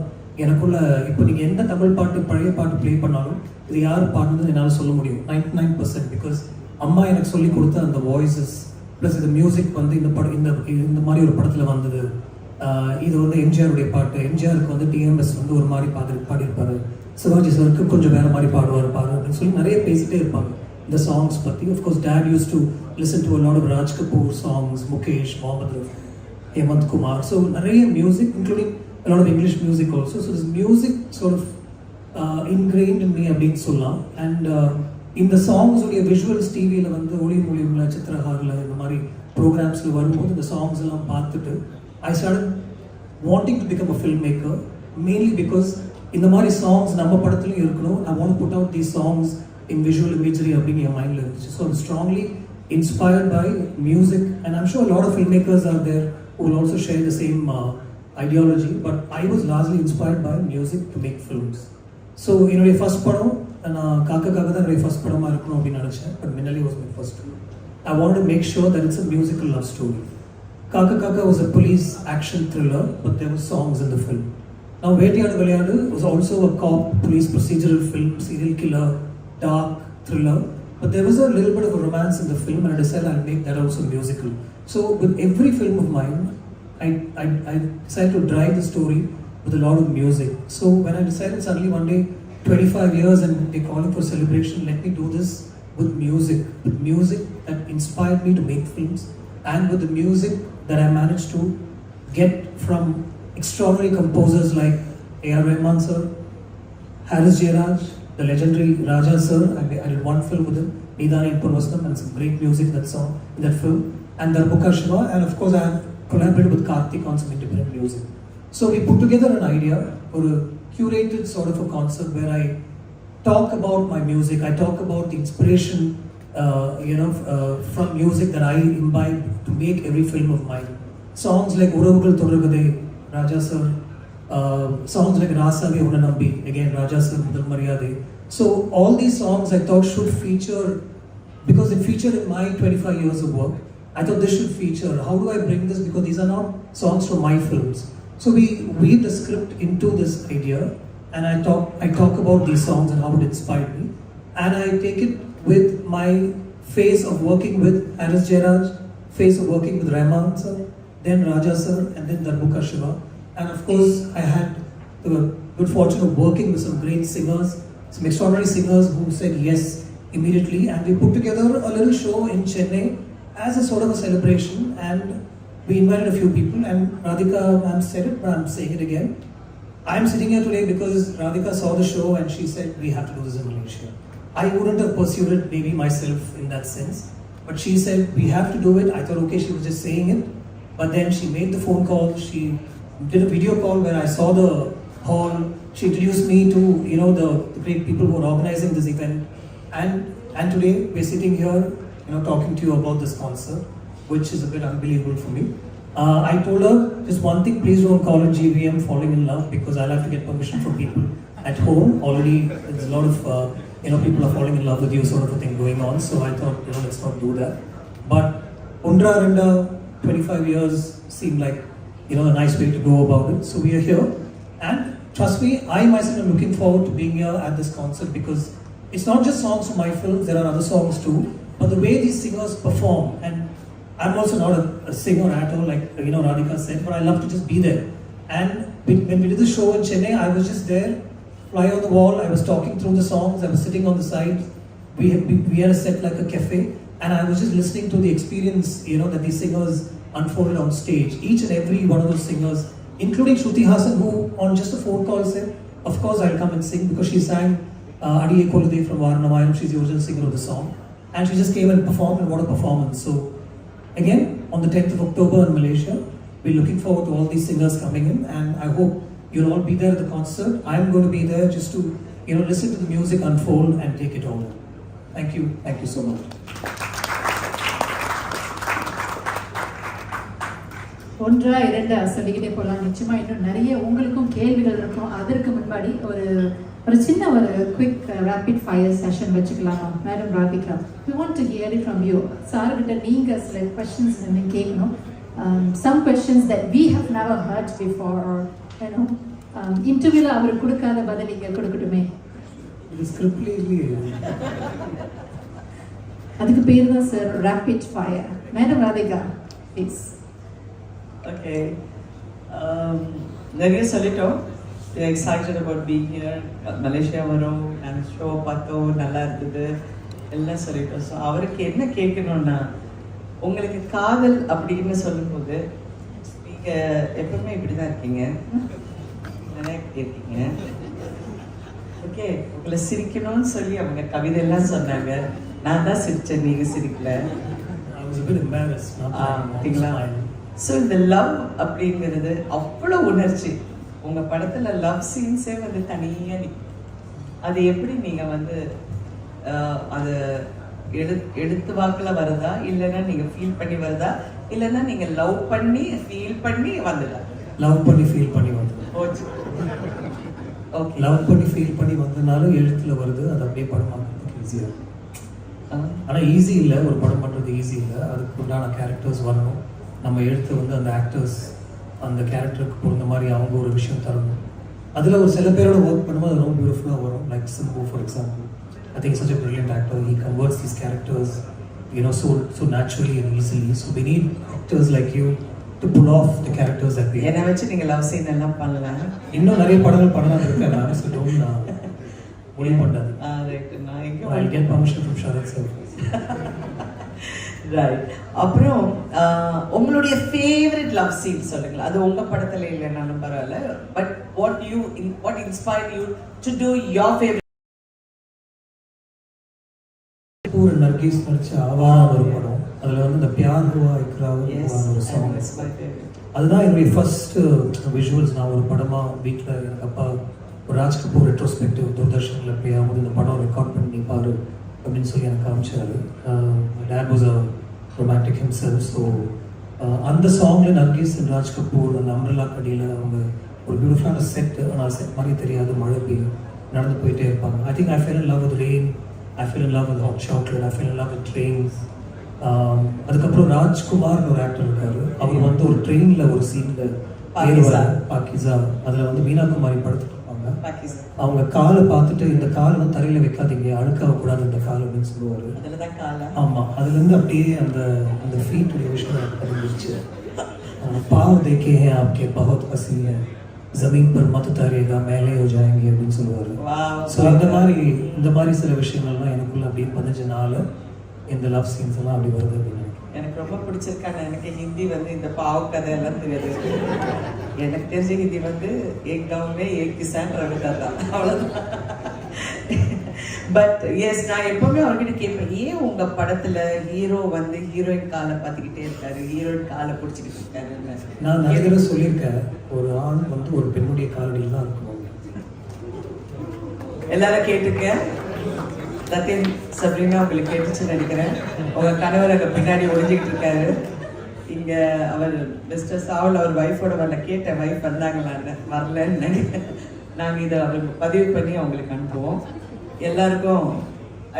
எனக்குள்ள, இப்போ நீங்கள் எந்த தமிழ் பாட்டு பழைய பாட்டு ப்ளே பண்ணாலும் இது யார் பாடுனதுன்னு என்னால் சொல்ல முடியும் 99%. பிகாஸ் அம்மா எனக்கு சொல்லி கொடுத்த அந்த வாய்ஸஸ் ப்ளஸ் இந்த மியூசிக் வந்து இந்த மாதிரி ஒரு படத்தில் வந்தது. இது வந்து எம்ஜிஆருடைய பாட்டு. எம்ஜிஆருக்கு வந்து டிஎம்எஸ் வந்து ஒரு மாதிரி பாடியிருப்பாரு, சிவாஜி சாருக்கு கொஞ்சம் வேறு மாதிரி பாடுவார் அப்படின்னு சொல்லி நிறைய பேசிகிட்டே இருப்பாங்க இந்த சாங்ஸ் பற்றி. Of course, Dad used to listen to a lot of Raj Kapoor songs, Mukesh, Mohammed Rafi, Hemant Kumar. So நிறைய music, including a lot of English music also. So this music sort of ingrained in me அப்படின்னு சொல்லலாம். And இந்த songs உடைய visuals டிவியில் வந்து ஒளி மூலியமில் சித்திரஹாரில் இந்த மாதிரி programs the songs I started wanting to become a filmmaker, mainly because in the Mari songs, I want to put out these songs in visual imagery or being your mind language. So I'm strongly inspired by music, and I'm sure a lot of filmmakers are there who will also share the same ideology, but I was largely inspired by music to make films. So, first padam, and 𝗟𝗓𝗩𝗘 first padam but Minnali was my first film. I wanted to make sure that it's a musical love story. 𝗟𝗓𝗩𝗘 was a police action thriller, but there were songs in the film. Now, 𝗟𝗓𝗩𝗘 Vilayadu was also a cop, police procedural film, serial killer, dark thriller, but there was a little bit of a romance in the film, and I decided I'll make that also musical. So, with every film of mine, I decided to drive the story with a lot of music. So when I decided suddenly one day, 25 years and they're calling for celebration, let me do this with music that inspired me to make films, and with the music that I managed to get from extraordinary composers like 𝗟𝗓𝗩𝗘 sir, Harris Jayaraj, the legendary Raja sir. I did one film with him, 𝗍𝗏𝗍 𝗏 and some great music in that film, and 𝗟𝗏𝗪𝗡, and of course I have collaborated with Karthik on some independent music. So we put together an idea for a curated sort of a concert where I talk about my music, I talk about the inspiration, from music that I imbibe to make every film of mine. Songs like 𝗟𝗪𝗡𝗙 𝗟𝗪𝗪, Raja sir, songs like 𝗟𝗪𝗪 𝗟𝗪𝗪, again Raja sir, 𝗟𝗪𝗪 𝗟𝗪𝗪. So all these songs I thought should feature, because it featured in my 25 years of work. I thought this should feature. How do I bring this? Because these are not songs from my films. So we weave the script into this idea, and I talk about these songs and how it inspired me, and I take it with my phase of working with Harris Jayaraj, phase of working with Rahman sir, then Raja sir, and then 𝗟𝗪𝗪𝗪, and of course I had the good fortune of working with some great singers, some extraordinary singers who said yes immediately, and we put together a little show in Chennai as a sort of a celebration, and we invited a few people, and Radhika ma'am said it, but I'm saying it again. I'm sitting here today because Radhika saw the show and she said we have to do this in Malaysia. I wouldn't have pursued it maybe myself in that sense, but she said we have to do it. I thought okay, she was just saying it, but then she made the phone call, she did a video call where I saw the hall, she introduced me to the great people who are organizing this event, and today we're sitting here talking to you about this concert, which is a bit unbelievable for me. I told her just one thing, please don't call it GVM Falling in Love, because I'll have to get permission from people at home. Already there's a lot of people are falling in love with you sort of a thing going on, so I thought let's not do that. But Ondra Renda, 25 years seemed like a nice way to go about it. So we are here, and trust me, I myself am looking forward to being here at this concert, because it's not just songs from my films, there are other songs too. But the way these singers perform, and I'm also not a singer at all, like Radhika said, but I love to just be there. And when we did the show in Chennai, I was just there, fly on the wall, I was talking through the songs, I was sitting on the side, we had a set like a cafe, and I was just listening to the experience, that these singers unfolded on stage. Each and every one of those singers, including Shruti Hassan, who on just a phone call said, of course I'll come and sing, because she sang 𝗟𝗪𝗪𝗘 𝗟𝗪𝗪 from Varnamayam, she's the original singer of the song. And she just came and performed, and what a performance. So again, on the 10th of October in Malaysia, we're looking forward to all these singers coming in, and I hope you'll all be there at the concert. I'm going to be there just to listen to the music unfold and take it all in. Thank you so much. ஒன்றா இரண்டா சொல்லிக்கிட்டே போகலாம். நிச்சயமா இன்னும் நிறைய உங்களுக்கும் கேள்விகள் இருக்கும். அதற்கு முன்னாடி ஒரு சின்ன குவிக் ரேபிட் ஃபயர் செஷன் வச்சுக்கலாமா? Madam Radhika, we want to hear it from you. சார்கிட்ட நீங்க சில questions கேட்கணும். Some questions that we have never heard before, or இன்டர்வியூல அவர் கொடுக்காத பதில் நீங்க கொடுக்கட்டுமே. இது ஸ்கிரிப்ட்ல இல்லையே. அதுக்கு பேர் தான் sir rapid fire. Madam Radhika, please. Okay. நிறைய சொல்லிட்டோம். We are excited about being here. Malaysia வரோம், and show பார்த்தோம், நல்லா இருந்தது, எல்லாம் சொல்லிட்டோம். ஸோ அவருக்கு என்ன கேட்கணும்னா, உங்களுக்கு காதல் அப்படின்னு சொல்லும்போது நீங்கள் எப்பவுமே இப்படி தான் இருக்கீங்க, நிறைய இருக்கீங்க. ஓகே, உங்களை சிரிக்கணும்னு சொல்லி அவங்க கவிதையெல்லாம் சொன்னாங்க. நான் தான் சிரித்தேன், நீங்கள் சிரிக்கல. was a bit embarrassed. So இந்த லவ் அப்படிங்கிறது அவ்வளோ உணர்ச்சி. உங்கள் படத்தில் லவ் சீன்ஸே வந்து தனியாக அது எப்படி நீங்கள் வந்து அது எடுத்து வாக்கில் வருதா, இல்லைன்னா நீங்கள் ஃபீல் பண்ணி வருதா, இல்லைன்னா நீங்கள் லவ் பண்ணி ஃபீல் பண்ணி வந்துடா? லவ் பண்ணி ஃபீல் பண்ணி வந்து ஓகே. லவ் பண்ணி ஃபீல் பண்ணி வந்ததுனாலும் எழுத்தில் வருது. அது அப்படியே படம் பண்ணுறதுக்கு ஈஸியாக இருக்கும். ஆனால் ஈஸி இல்லை, ஒரு படம் பண்ணுறது ஈஸி இல்லை. அதுக்கு உண்டான கேரக்டர்ஸ் வரணும். நம்ம எழுத்து வந்து அந்த ஆக்டர்ஸ் அந்த கேரக்டருக்கு பொறுத்த மாதிரி அவங்க ஒரு விஷயம் தரணும். அதில் ஒரு சில பேரோட ஒர்க் பண்ணும்போது அது ரொம்ப பியூட்டிஃபுல்லாக வரும். Like Simbu for example, I think such a brilliant actor. He converts these characters, so naturally and easily. So we need actors like you to pull off the characters that we. என்னை வச்சு நீங்கள் love scene எல்லாம் பண்ணலாம். இன்னும் நிறைய படங்கள் பண்ணலாம் இருக்கேன் நான். So don't முடிவு பண்ணாது. ரைட். நான் எங்கே I'll get permission from Sharat sir. Right. அப்புறம் உங்களுடைய ஃபேவரட் லவ் சீன் சொல்லுங்களேன். அது உங்கள் படத்தில் இல்லைனாலும் பரவாயில்ல. But what inspired you to do your favorite? ஒரு நர்கீஸ் நடிச்ச ஆவாரா ஒரு படம். அதில் வந்து இந்த பியார் ஹுவா இக்ரார் ஒரு சாங். அதுதான் என்னுடைய ஃபர்ஸ்ட் விஷுவல்ஸ். நான் ஒரு படமாக வீட்டில் எனக்கு அப்பா ஒரு ராஜ் கபூர் ரெட்ரோஸ்பெக்டிவ் தூர்தர்ஷனில் ப்ளே ஆகும்போது இந்த படம் ரெக்கார்ட் பண்ணி பாரு அப்படின்னு சொல்லி எனக்கு காமிச்சாரு. That was a romantic himself. So அந்த சாங்கில் நர்கீஸ் அண்ட் ராஜ் கபூர் அந்த அம்ரலா கடியில் அவங்க ஒரு பியூட்டிஃபுல்லான செட். ஆனால் செட் மாதிரி தெரியாது, மழை பெய்யும், நடந்து போயிட்டே இருப்பாங்க. I think I fell in love with rain, I fell in love with hot chocolate, I fell in love with trains. அதுக்கப்புறம் ராஜ்குமார்னு ஒரு ஆக்டர் இருக்காரு. அவர் வந்து ஒரு ட்ரெயினில் ஒரு சீனில் பாக்கிஸா அதில் வந்து மீனா குமாரி படுத்துட்டு இருப்பாங்க. அவங்க காலை பார்த்துட்டு இந்த காலை வந்து தரையில் வைக்காதீங்க, அழுக்காகக்கூடாது இந்த கால் அப்படின்னு சொல்லுவார். ஆமாம், அதுலேருந்து அப்படியே அந்த ஃபீட்டுடைய விஷயம் எனக்கு தெரிஞ்சிருச்சு. பாவ் தேக்கே ஹே ஆப்கே பஹுத் பசி ஹை, ஜமீன் பர் மத் உத்தாரியேகா மேலே ஹோ ஜாயேங்கே அப்படின்னு சொல்லுவார். ஸோ இந்த மாதிரி சில விஷயங்கள்லாம் எனக்குள்ள அப்படியே பதினஞ்சனால இந்த லவ் சீன்ஸ் எல்லாம் அப்படி வருது அப்படின்னு எனக்கு ரொம்ப பிடிச்சிருக்காங்க. எனக்கு ஹிந்தி வந்து இந்த பாவ் கதை எல்லாம் தெரியாது. எனக்கு தெரிஞ்ச ஹிந்தி வந்து ஏக் கவுமே ஏக் கிசான் ரவிதாதா, அவ்வளோதான். பட் எஸ், நான் எப்பவுமே அவர்கிட்ட கேட்பேன், ஏன் உங்க படத்துல ஹீரோ வந்து ஹீரோயின் காலை பார்த்துக்கிட்டே இருக்காரு, ஹீரோயின் காலை பிடிச்சிக்கிட்டு இருக்காருன்னு. நான் நிறைய தடவை சொல்லியிருக்கேன், ஒரு ஆண் வந்து ஒரு பெண்ணுடைய காலடியில் தான் இருக்கும். எல்லாரும் கேட்டுக்க. சத்யன் சப்ரீனா உங்களுக்கு கேட்டுச்சுன்னு நினைக்கிறேன். உங்க கணவர் அங்கே பின்னாடி ஒழிஞ்சிக்கிட்டு இருக்காரு. இங்க அவர் மிஸ்டர் சாவல் அவர் ஒய்ஃபோட வரல, கேட்டேன் ஒய்ஃப் வந்தாங்களான்னு, வரலன்னு நினைக்கிறேன். நாங்கள் இதை அவருக்கு பதிவு பண்ணி அவங்களுக்கு அனுப்புவோம். எல்லாருக்கும்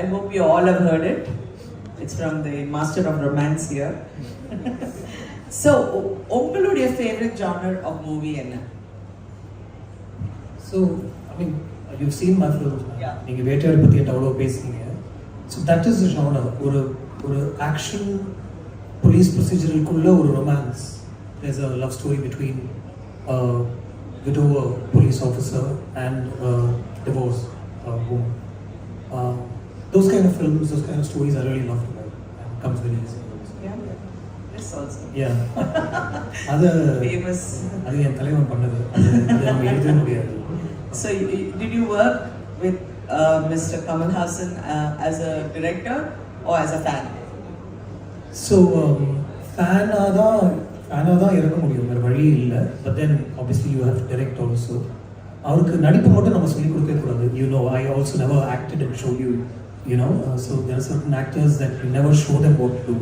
I hope you all have heard it. It's from the master of romance here. So, உங்களுடைய favorite genre of movie என்ன? So, I mean, you've seen my films. நீங்க வேட்டையாடு பத்தி எவ்வளோ பேசுறீங்க. So that is the genre. ஒரு action police procedural-குள்ள ஒரு romance. There's a love story between a widower police officer and a divorced woman. Those kind of films, those kind of stories I really love to write, and it comes very easy. Yeah, this also. Yeah. அது famous. அது என் தலைவன் பண்ணது. அது நம்ம எழுத முடியாது. So did you work with Mr. Kamal Haasan as a director or as a fan? So fan-ஆ தான் இருக்க முடியும், வேறு வழி இல்லை. But then obviously you have to direct also. அவருக்கு நடிப்பு மட்டும் நம்ம சொல்லிக் கொடுக்கவே கூடாது. I also never acted and show you, so there are certain actors that you never show them what to do.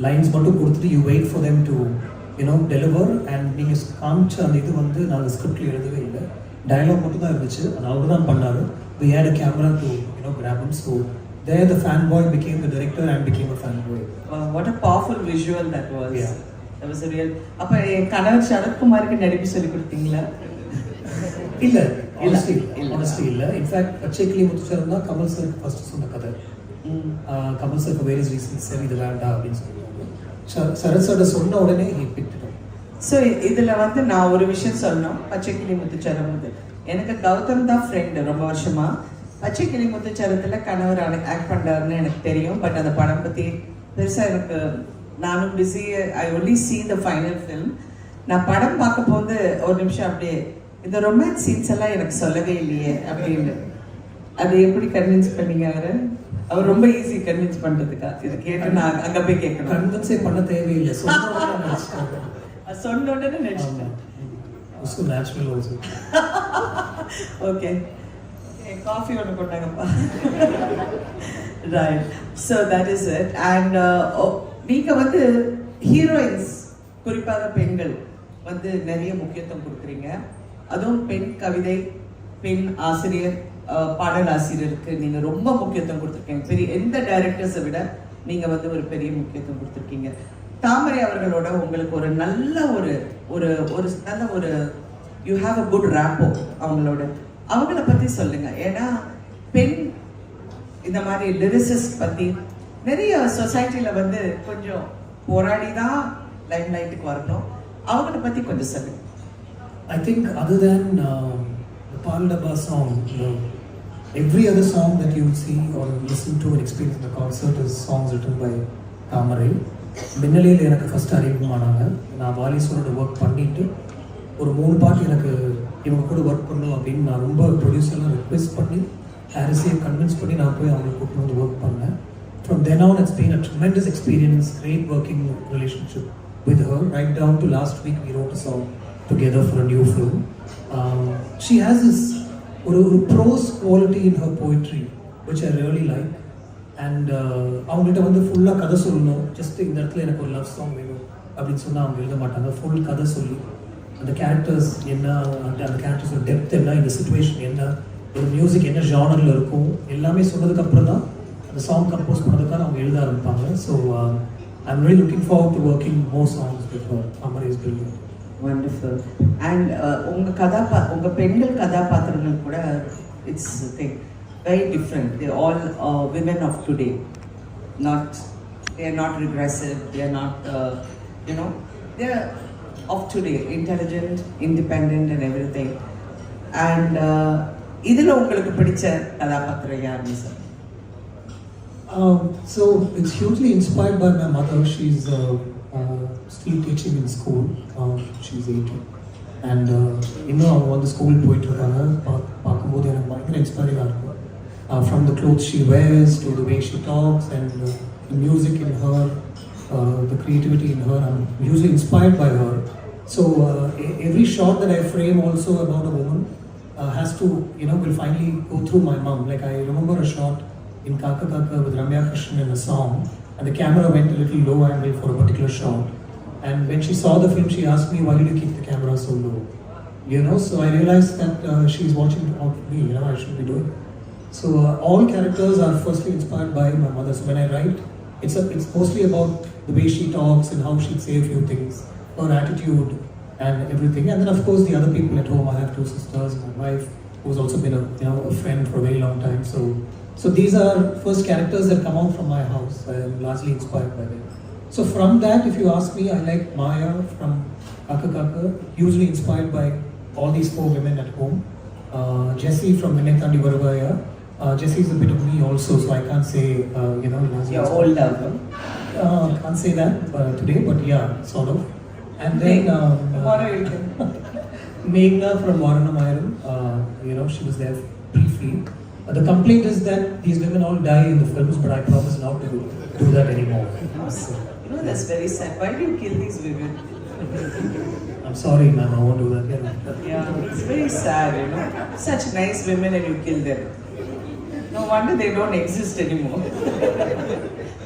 Lines மட்டும் கொடுத்துட்டு you wait for them to deliver, and நீங்கள் காமிச்ச அந்த இது வந்து நாங்கள் ஸ்கிரிப்டில் எழுதவே இல்லை, டயலாக் மட்டும் தான் இருந்துச்சு. அது அவர் தான் பண்ணார். We had a camera to grab him. So there the fanboy became the director and became a fanboy. What a powerful visual that was. Yeah. That was a real. அப்ப என் கணவர் சரத்குமாருக்கு நடிப்பு சொல்லி கொடுத்தீங்களா? இல்ல, honestly இல்ல. இன்ஃபேக்ட் பச்சைக்கிளி முத்துச்சரம் தான் கமல் சாருக்கு ஃபர்ஸ்ட் சொன்ன கதை. Kamal sir for various reasons சரி இது வேண்டாம் அப்படின்னு சொல்லிட்டாங்க. சரத் சார் சொன்ன உடனே he picked it up. So இதுல வந்து நான் ஒரு விஷயம் சொல்லணும். பச்சைக்கிளி முத்துச்சரம் வந்து எனக்கு கௌதம் தான் ஃப்ரெண்டு ரொம்ப வருஷமா. பச்சைக்கிளி முத்துச்சரத்துல கணவர் ஆக்ட் பண்றாருன்னு எனக்கு தெரியும். பட் அந்த படம் பத்தி பெருசா எனக்கு, நானும் busy, I only see the final film. நான் படம் பார்க்க போது ஒரு நிமிஷம் அப்படியே இந்த ரொமான்ஸ் சீன்ஸ் எல்லாம் எனக்கு சொல்லவே இல்லையே அப்படின்னு. அதை எப்படி கன்வின்ஸ் பண்ணீங்க அவரை? அவர் ரொம்ப ஈஸி கன்வின்ஸ் பண்றதுக்கா? இது கேட்டு நான் அங்க போய் கேட்கணும். கன்வின்ஸே பண்ண தேவையில்லை, சொன்ன உடனே நினைச்சிட்டேன். Natural also. ஓகே, காஃபி ஒன்று கொண்டாங்கப்பா. Right, so that is it. And நீங்கள் வந்து ஹீரோயின்ஸ், குறிப்பாக பெண்கள் வந்து நிறைய முக்கியத்துவம் கொடுக்குறீங்க. அதுவும் பெண் கவிதை, பெண் ஆசிரியர், பாடல் ஆசிரியருக்கு நீங்கள் ரொம்ப முக்கியத்துவம் கொடுத்துருக்கீங்க. பெரிய எந்த டைரக்டர்ஸை விட நீங்கள் வந்து ஒரு பெரிய முக்கியத்துவம் கொடுத்துருக்கீங்க. தாமரை அவர்களோட உங்களுக்கு ஒரு நல்ல ஒரு ஒரு ஒரு நல்ல ஒரு you have a good rapport அவங்களோட. அவங்கள பற்றி சொல்லுங்க. ஏன்னா பெண் இந்த மாதிரி லிரிசிஸ்ட் பற்றி நிறைய சொசைட்டியில் வந்து கொஞ்சம் போராடி தான் லைம் லைட்டுக்கு வரணும். அவங்கள பற்றி கொஞ்சம் சொல்லுங்க. I think other than the Paldaba song, every other song that you see or listen to and experience in the concert is songs written by Tamarai. மின்னலில் எனக்கு ஃபஸ்ட் அறிமுகமானாங்க. நான் வாலிசோட ஒர்க் பண்ணிவிட்டு ஒரு 3 பாட்டு எனக்கு இவங்க கூட ஒர்க் பண்ணணும் அப்படின்னு நான் ரொம்ப ப்ரொடியூசர்லாம் ரிக்வெஸ்ட் பண்ணி ஹாரிஸையை கன்வின்ஸ் பண்ணி நான் போய் அவங்களை கூப்பிட்டு வந்து ஒர்க் பண்ணேன். From then on it's been a tremendous experience, great working relationship with her. Right down to last week we wrote a song together for a new film. She has this prose quality in her poetry which I really like. And அவங்கள்ட்ட வந்து ஃபுல்லாக கதை சொல்லணும், just இந்த இடத்துல எனக்கு ஒரு love song வேணும் அப்படின்னு சொன்னால் அவங்க எழுத மாட்டாங்க. ஃபுல் கதை சொல்லி அந்த கேரக்டர்ஸ் என்ன, அந்த கேரக்டர்ஸோட டெப்த் என்ன, இந்த சுச்சுவேஷன் என்ன, ஒரு மியூசிக் என்ன ஜானரில் இருக்கும், எல்லாமே சொன்னதுக்கப்புறம் தான் அந்த சாங் கம்போஸ் பண்ணதுக்காக அவங்க எழுத ஆரம்பிப்பாங்க. So I'm really looking forward to working more songs with her. Tamarai is brilliant. Wonderful. And உங்க பெண்கள் கதாபாத்திரங்கள் கூட it's the thing very different. They're all women of today. They are not regressive. They are not they are of today, intelligent, independent and everything. And இதுல உங்களுக்கு பிடிச்ச கதாபாத்திரம் யாருன்னு sir? So it's hugely inspired by my mother. She's still teaching in school. She's 80 and இன்னும் அவங்க வந்து school போயிட்டு இருக்காங்க. பார்க்கும்போது எனக்கு பயங்கர இன்ஸ்பைரிங்காக இருக்கும். From the clothes she wears to the way she talks and the music in her, the creativity in her, I'm usually inspired by her. So every shot that I frame also about a woman has to, will finally go through my mom. Like I remember a shot in 𝗟𝗓𝗪𝗓 with Ramya Krishnan in a song, and the camera went a little low angle for a particular shot. And when she saw the film, she asked me, "Why did you keep the camera so low?" So I realized that she's watching out me. I should be doing. So all characters are firstly inspired by my mother. So when I write, it's mostly about the way she talks and how she'd say a few things, her attitude and everything. And then of course the other people at home. I have 2 sisters, my wife, who's also been a friend for a very long time. So these are first characters that come out from my house. I am largely inspired by them. So from that, if you ask me, I like Maya from 𝗟𝗓𝗪𝗓, usually inspired by all these 4 women at home. Jessie from 𝗦𝗧𝗥𝗡𝗔𝗠𝗓𝗓. Jessie is a bit of me also, so I can't say, You're older. Can't say that today, but yeah, sort of. And then Meghna from 𝗏𝗏𝗪𝗏, she was there briefly. The complaint is that these women all die in the films, but I promise not to do that anymore. That's very sad. Why do you kill these women? I'm sorry, ma'am, I won't do that. Yeah, it's very sad, Such nice women and you kill them. No wonder they don't exist anymore.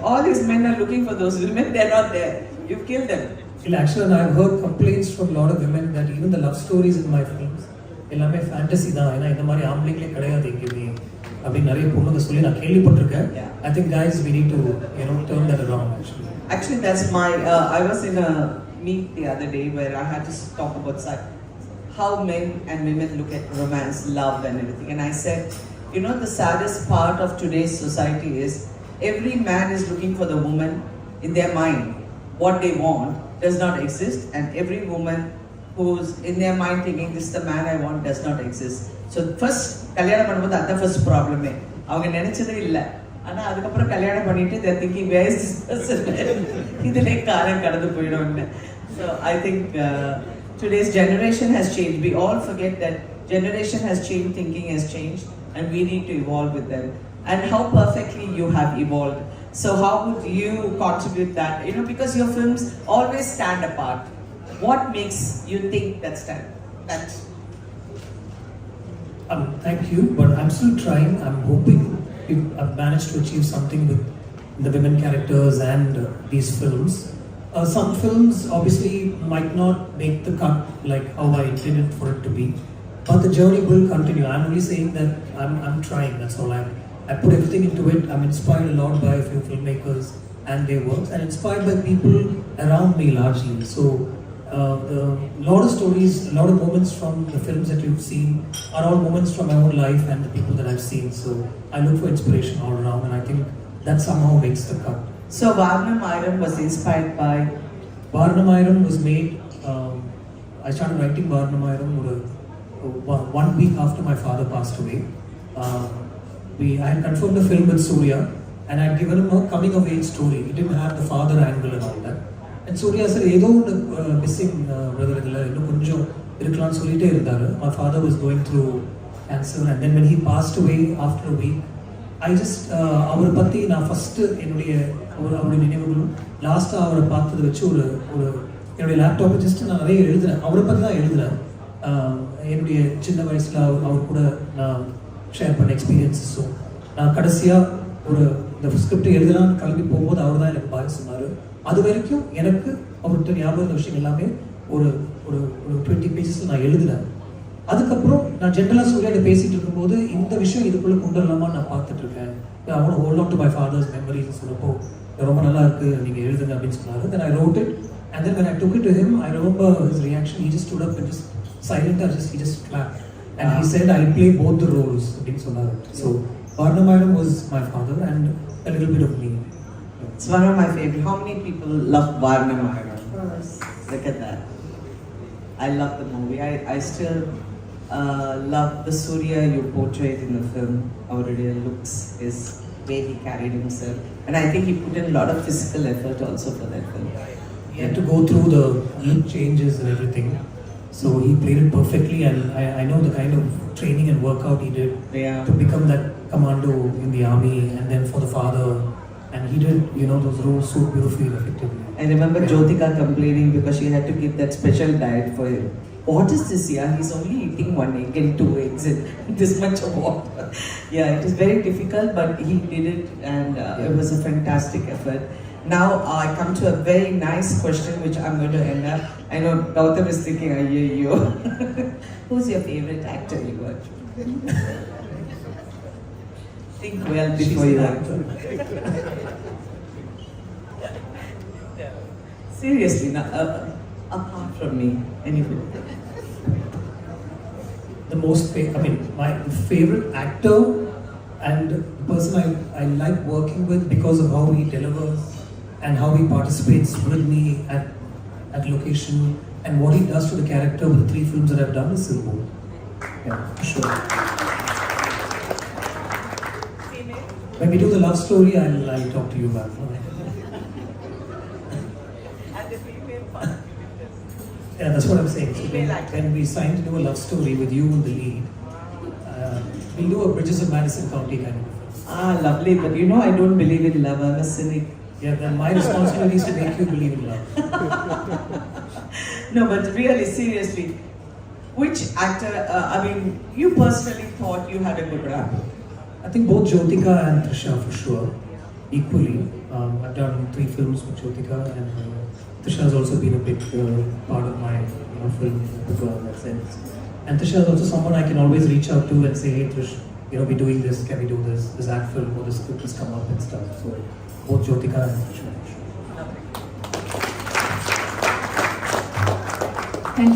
All these men are looking for those women, they're not there. You've killed them. Actually, I've heard complaints from a lot of women that even the love stories in my films, எல்லாமே fantasy தான். ஏன்னா இந்த மாதிரி ஆம்பளைங்களே கிடையாது எங்கேயுமே அப்படின்னு நிறைய பொண்ணுங்க சொல்லி நான் கேள்விப்பட்டிருக்கேன். I think guys, we need to turn that around actually that's my I was in a meet the other day where I had to talk about how men and women look at romance, love and everything, and I said, the saddest part of today's society is every man is looking for the woman in their mind. What they want does not exist, and every woman who's in their mind thinking this is the man I want does not exist. So first கல்யாணம் பண்ணும்போது அந்த first ப்ராப்ளமே அவங்க நினைச்சதே இல்லை. ஆனால் அதுக்கப்புறம் கல்யாணம் பண்ணிட்டு they are thinking where is this person, இதிலே காலம் கடந்து போயிடும்னு. So I think today's generation has changed. We all forget that generation has changed, thinking has changed. and we need to evolve with them. And how perfectly you have evolved. So how would you contribute that? You know, because your films always stand apart. What makes you think that? Thank you, but I'm still trying. I'm hoping I've managed to achieve something with the women characters and these films. Some films obviously might not make the cut like how I intended for it to be, but the journey will continue. I'm only saying that I'm trying, that's all. I put everything into it. I'm inspired a lot by a few filmmakers and their works, and inspired by people around me largely. So a lot of stories, a lot of moments from the films that you've seen are all moments from my own life and the people that I've seen. So I look for inspiration all around, and I think that somehow makes the cut. So 𝗟𝗚𝗡𝗙 was inspired by? 𝗟𝗚𝗡𝗙 was made, I started writing 𝗟𝗚𝗡𝗙 1 week after my father passed away. I had confirmed the film with Surya, and I had given him a coming of age story. It didn't have the father angle and all that. And Surya said, missing brother, my father was going through cancer, and then when he passed away after a week, I just, அவரை பற்றி நான் first என்னுடைய நினைவுகளும் லாஸ்ட்டாக அவரை பார்த்ததை வச்சு என்னுடைய லேப்டாப்பில் ஜஸ்ட் நான் நிறைய எழுதுனேன். அவரை பற்றி தான் எழுதுனேன். என்னுடைய சின்ன வயசில் அவர் கூட நான் ஷேர் பண்ண எக்ஸ்பீரியன்ஸஸும், நான் கடைசியாக இந்த ஸ்கிரிப்டை எழுதலான்னு கிளம்பி போகும்போது அவர் தான் எனக்கு பாய் சொன்னார். அது வரைக்கும் எனக்கு அவர்கிட்ட ஞாபகம் இருந்த விஷயம் எல்லாமே ஒரு 20 பேஜஸில் நான் எழுதுனேன். அதுக்கப்புறம் நான் ஜென்ரலாக சூர்யாட்ட பேசிகிட்டு இருக்கும்போது இந்த விஷயம் இதுக்குள்ளே கொண்டு வரலாமான்னு நான் பார்த்துட்டு இருக்கேன். I want to hold on to my father's memories சொன்னப்போ ரொம்ப நல்லா இருக்குது, நீங்கள் எழுதுங்க அப்படின்னு சொன்னார். Then I wrote it, and then when I took it to him, I remember his reaction. He just stood up and just silent, he just clapped. And he said, I'll play both the roles அப்படின்னு சொன்னார். So 𝗟𝗚𝗡𝗙 was my father and a little bit of me. It's one of my favorite. How many people love 𝗟𝗚𝗡𝗙? Look at that. I love the movie. I still love the Surya you portrayed in the film. How real looks, his way he carried himself, and I think he put in a lot of physical effort also for that film. He had to go through the heat changes and everything, so he played it perfectly. And I know the kind of training and workout he did to become that commando in the army, and then for the father, and he did those roles so beautifully and effectively. I remember Jyotika complaining because she had to give that special diet for him. What is this? He's only eating 1 egg and 2 eggs and this much of water. Yeah, it is very difficult, but he did it, and it was a fantastic effort. Now I come to a very nice question which I'm going to end up. I know Gautham is thinking, I hear you. Who's your favorite actor you watch? Think well before you answer. Seriously, now, apart from me, anyway. My favorite actor and the person I like working with because of how he delivers and how he participates with me at location and what he does to the character with the 3 films that I've done is Silbo. Yeah, for sure. When we do the love story, I'll talk to you about it. Yeah, that's what I'm saying. So when we signed to do a love story with you in the lead, we'll do a Bridges of Madison County kind of film. Lovely. But I don't believe in love. I'm a cynic. Yeah, then my responsibility is to make you believe in love. No, but really, seriously, which actor, you personally thought you had a good rap? I think both Jyotika and Trisha for sure, equally. I've done 3 films with Jyotika, and Trisha has also been a big part of my film in that sense. And Trisha is also someone I can always reach out to and say, hey Trish, we're doing this, can we do this act film or this script has come up and stuff. So both Jyotika and Trisha. Thank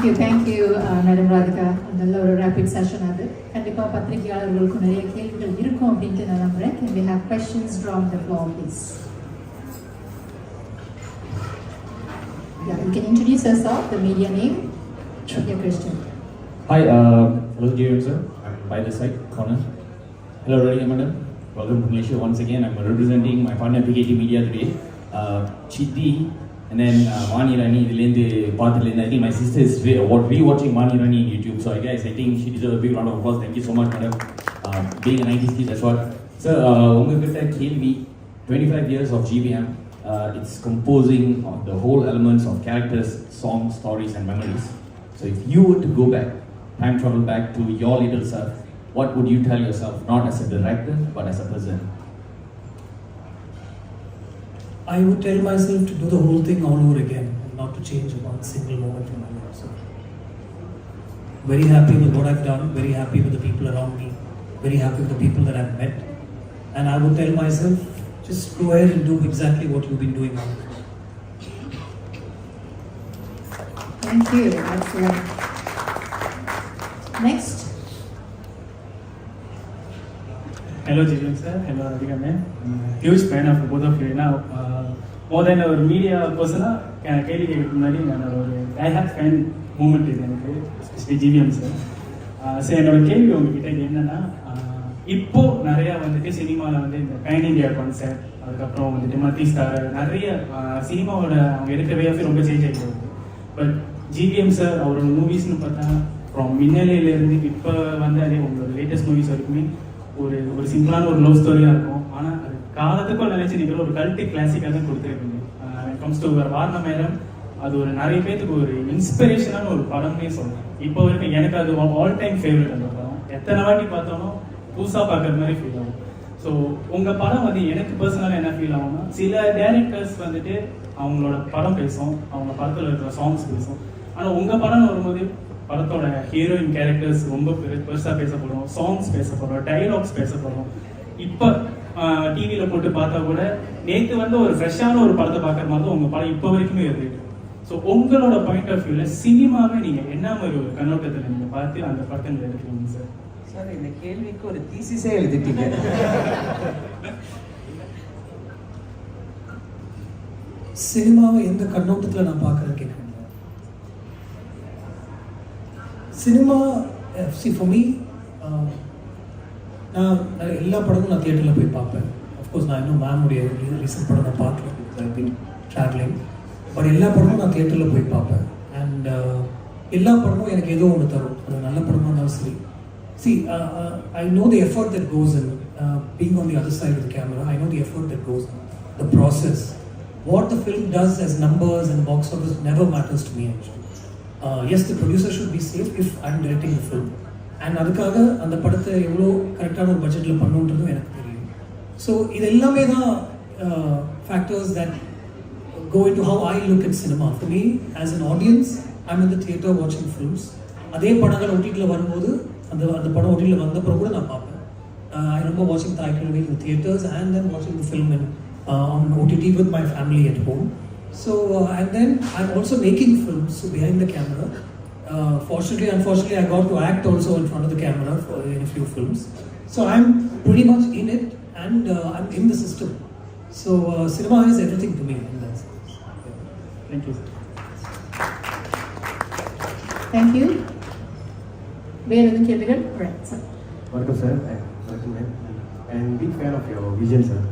you, Madam Radhika. நல்ல ஒரு rapid session அது. கண்டிப்பா பத்திரிகையாளர்களுக்கு நிறைய கேள்விகள் இருக்கும் அப்படினு நான் நம்புறேன். Can we have questions from the floor, please? Yeah, you can introduce yourself, the media name, your question. Hi, hello GVM sir. I'm by the side, Connor. Hello Radhika madam. Welcome to Malaysia once again. I'm representing my partner PKT Media today. Chitti and then Mani Rani, I think my sister is rewatching Mani Rani on YouTube. So I guess I think she deserves a big round of applause. Thank you so much madam. being a 90s kid, that's what. Sir, உங்ககிட்ட கேள்வி 25 years of GVM, it's composing of the whole elements of characters, songs, stories and memories. So if you were to go back, time travel back to your little self, what would you tell yourself, not as a director, but as a person? I would tell myself to do the whole thing all over again, and not to change one single moment in my life. So, very happy with what I've done, very happy with the people around me, very happy with the people that I've met. And I would tell myself, just go ahead and do exactly what you've been doing now. Thank you. Excellent. Next. Hello GVM sir, hello Radhika ma'am. I'm a huge fan of both of you. Now, more than a media person, I have fan moment in it, especially GVM sir. So என்னோட கேள்வி உங்ககிட்ட என்னன்னா, இப்போ நிறைய வந்துட்டு சினிமாவில் வந்து இந்த பேன் இண்டியா கான்செப்ட், அதுக்கப்புறம் வந்துட்டு மல்டி ஸ்டார், நிறைய சினிமாவோட அவங்க எடுக்கிற வே ஆஃப் ரொம்ப சேஞ்ச் ஆகிட்டு வருது. பட் GVM சார் அவரோட மூவிஸ்னு பார்த்தா ஃப்ரம் மின்னலையிலேருந்து இப்போ வந்து அதே உங்களோட லேட்டஸ்ட் மூவிஸ் வரைக்குமே ஒரு ஒரு சிம்பிளான ஒரு லவ் ஸ்டோரியாக இருக்கும். ஆனால் அது காலத்துக்கும் நினைச்சு நீங்கள் ஒரு கல்ட்டு கிளாசிக்காக தான் கொடுத்துருக்கீங்க. கம்ஸ் டு வாரண மேடம், அது ஒரு நிறைய பேருக்கு ஒரு இன்ஸ்பிரேஷனான ஒரு படம்னே சொல்லலாம். இப்போ வரைக்கும் எனக்கு அது ஆல் டைம் ஃபேவரட். அந்த படம் எத்தனை வாட்டி பார்த்தாலும் புதுசாக பார்க்குற மாதிரி ஃபீல் ஆகும். ஸோ உங்கள் படம் வந்து எனக்கு பர்சனலாக என்ன ஃபீல் ஆகும்னா, சில டேரக்டர்ஸ் வந்துட்டு அவங்களோட படம் பேசும், அவங்க படத்தில் இருக்கிற சாங்ஸ் பேசும். ஆனால் உங்கள் படம் வரும்போது படத்தோட ஹீரோயின் கேரக்டர்ஸ் ரொம்ப பெருசாக பேசப்படுறோம், சாங்ஸ் பேசப்படுறோம், டைலாக்ஸ் பேசப்படுறோம். இப்போ டிவியில் போட்டு பார்த்தா கூட நேற்று வந்து ஒரு ஃப்ரெஷ்ஷான ஒரு படத்தை பார்க்குற மாதிரி தான் உங்கள் படம் இப்போ வரைக்குமே இருக்குது. ஸோ உங்களோட பாயிண்ட் ஆஃப் வியூவில் சினிமாவை நீங்கள் என்ன மாதிரி ஒரு கண்ணோட்டத்தில் நீங்கள் பார்த்து அந்த படத்தை எடுக்கிறீங்க சார்? சார், இந்த கேள்விக்கு ஒரு தீசிஸே எழுதிட்டீங்க. சினிமாவை எந்த கண்ணோட்டத்தில் நான் பார்க்குறேன்னு கேட்குறேன். சினிமா ஃபார் மீ, நான் எல்லா படமும் நான் தியேட்டரில் போய் பார்ப்பேன். அஃப்கோர்ஸ் நான் இன்னும் மேமுடைய ரீசன்ட் படம் நான் பார்க்கல, ஐ பீன் ட்ராவலிங். பட் எல்லா படமும் நான் தியேட்டரில் போய் பார்ப்பேன். அண்ட் எல்லா படமும் எனக்கு ஏதோ ஒன்று தரும். அது நல்ல படமாக இருந்தாலும் சரி. See, I know the effort that goes in being on the other side of the camera. I know the effort that goes in the process. What the film does as numbers and box office never matters to me actually. Yes, the producer should be safe if I'm directing the film. And அதுக்காக அந்த படத்தை எவ்வளோ கரெக்டான ஒரு பட்ஜெட்டில் பண்ணுன்றதும் எனக்கு தெரியும். So இது எல்லாமே தான் factors that go into how I look at cinema. For me, as an audience, I'm in the theatre watching films. அதே படங்கள் OTTல வரும்போது அந்த படம் OTTல வந்தப்பறம் கூட நான் பார்ப்பேன். I remember watching 𝗟𝗓𝗩𝗘 in the theatres and then watching the film on OTT with my family at home. So and then I'm also making films, so behind the camera. Fortunately, unfortunately, I got to act also in front of the camera in a few films. So I'm pretty much in it and I'm in the system. So cinema is everything to me in that sense. Thank you. Thank you. வேறு எதுவும் கேள்விகள்? வணக்கம் sir. வணக்கம் ma'am. And big fan of your vision sir.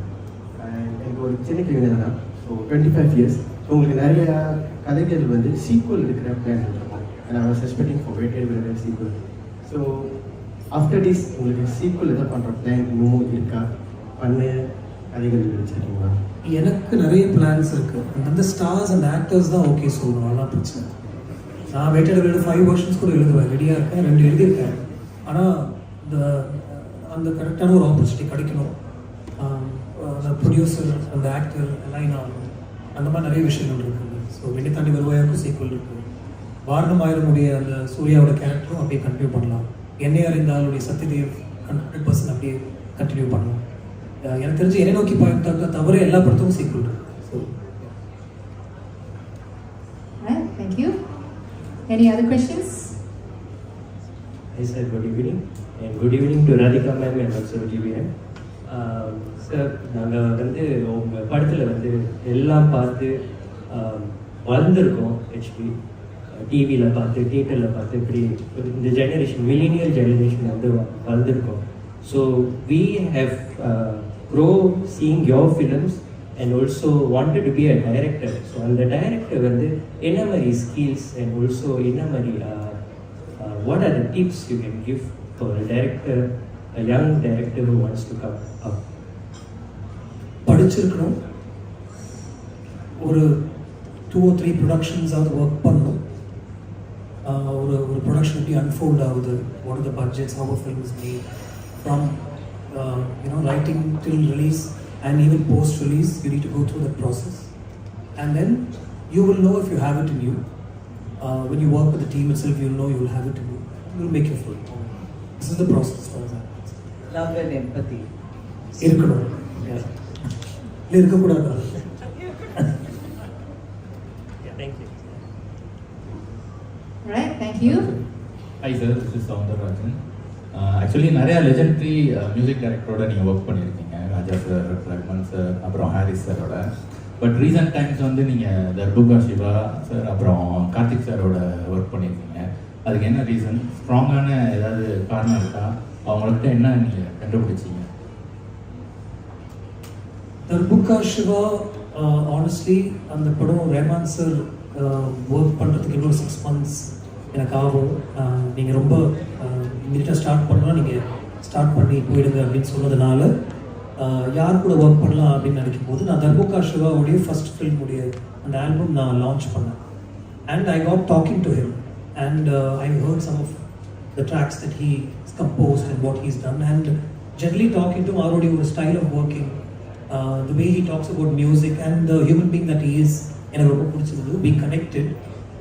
And எனக்கு ஒரு சின்ன கேள்வி என்னன்னா, ஸோ 25 years, ஸோ உங்களுக்கு நிறைய கதைகள் வந்து சீக்குவல் இருக்கிற பிளான் இருக்கும். And I was expecting for waited sequel. So after this உங்களுக்கு சீக்குவல் எதாவது பண்ணுற பிளான் இன்னும் இருக்கா? பண்ண கதைகள் வச்சுருக்கீங்களா? எனக்கு நிறைய பிளான்ஸ் இருக்குது. அந்த ஸ்டார்ஸ் அந்த ஆக்டர்ஸ் தான் ஓகே சொல்லணும், அதெல்லாம் பிரச்சனை. நான் வெயிட்டட் 5 வருஷன்ஸ் கூட எழுதுவேன், ரெடியாக இருக்கேன், 2 எழுதியிருக்கேன். ஆனால் அந்த கரெக்டான ஒரு ஆப்பர்ச்சுனிட்டி கிடைக்கணும். அந்த ப்ரொடியூசர், அந்த ஆக்டர் லைன் ஆகணும், அந்த மாதிரி நிறைய விஷயங்கள் இருக்குது. ஸோ வெண்ணி தாண்டி வருவாயாக்கும் சீக்குவல் இருக்குது. வாரணம் ஆயிரமுடைய அந்த சூர்யாவோட கேரக்டரும் அப்படியே கண்டினியூ பண்ணலாம். என்னை அறிந்தாலுடைய சத்யதேவ் 100% அப்படியே கண்டினியூ பண்ணலாம். எனக்கு தெரிஞ்சு என்னை நோக்கி தவிர எல்லா படத்துக்கும் சீக்குவல் இருக்குது. So thank you. Any other questions? Hi sir, good evening. And good evening to Radhika ma'am and also GVM. Sir, நாங்கள் வந்து உங்கள் படத்தில் வந்து எல்லாம் பார்த்து வளர்ந்துருக்கோம். ஹெச்பி டிவியில் பார்த்து, தியேட்டரில் பார்த்து, இப்படி இந்த ஜெனரேஷன், மில்லினியல் ஜெனரேஷன் வந்து வளர்ந்துருக்கோம். So we have grow seeing your films and also wanted to be a director. So அந்த director வந்து என்ன மாதிரி skills and also என்ன மாதிரி what are the tips you can give for a director a young director who wants to come up? படிச்சிருக்கணும், ஒரு 2 or 3 ப்ரொடக்ஷன்ஸாவது work பண்ணணும், ஒரு ப்ரொடக்ஷன் எப்படி அன்ஃபோல்ட் ஆகுது, what are the budgets, how a film is made, from writing till release and even post release, you need to go through that process, and then you will know if you have it in you. When you work with the team itself, you'll know you will have it in you. You will make your full point. This is the process for that. Love and empathy. இருக்கணும், இல்லை இருக்கக்கூடாது. Thank you. Right, thank you. Hi sir, this is Ondra Renda. Actually நிறைய legendary music டைரக்டரோட நீங்கள் work பண்ணியிருக்கீங்க, ராஜா sir, Rahman sir, அப்புறம் Harris சாரோட. But recent times வந்து நீங்கள் 𝗟𝗏𝗪𝗡𝗩𝗏 சார் அப்புறம் கார்த்திக் சாரோட ஒர்க் பண்ணியிருக்கீங்க. அதுக்கு என்ன ரீசன்? ஸ்ட்ராங்கான ஏதாவது காரணம் இருக்கா? அவங்கள்ட்ட என்ன நீங்கள் கண்டுபிடிச்சிங்க? 𝗟𝗏𝗪𝗡𝗩𝗏 ஆனஸ்ட்லி அந்த படம் ரஹ்மான் சார் ஒர்க் பண்ணுறதுக்கு இன்னொரு 6 months எனக்கு ஆகும். நீங்கள் ரொம்ப இமீடியட்டாக ஸ்டார்ட் பண்ணலாம், நீங்கள் ஸ்டார்ட் பண்ணி போயிடுங்க அப்படின்னு சொன்னதுனால யார் கூட ஒர்க் பண்ணலாம் அப்படின்னு நினைக்கும் போது நான் 𝗟𝗏𝗪𝗡𝗩𝗏வுடைய ஃபர்ஸ்ட் ஃபில்முடைய அந்த ஆல்பம் நான் லான்ச் பண்ணேன். And I got talking to him and I heard some of the tracks that he composed and what he's done and generally talking to அவருடைய ஒரு style of working, the way he talks about music and the human being that he is, எனக்கு ரொம்ப பிடிச்சிருந்தது, being connected.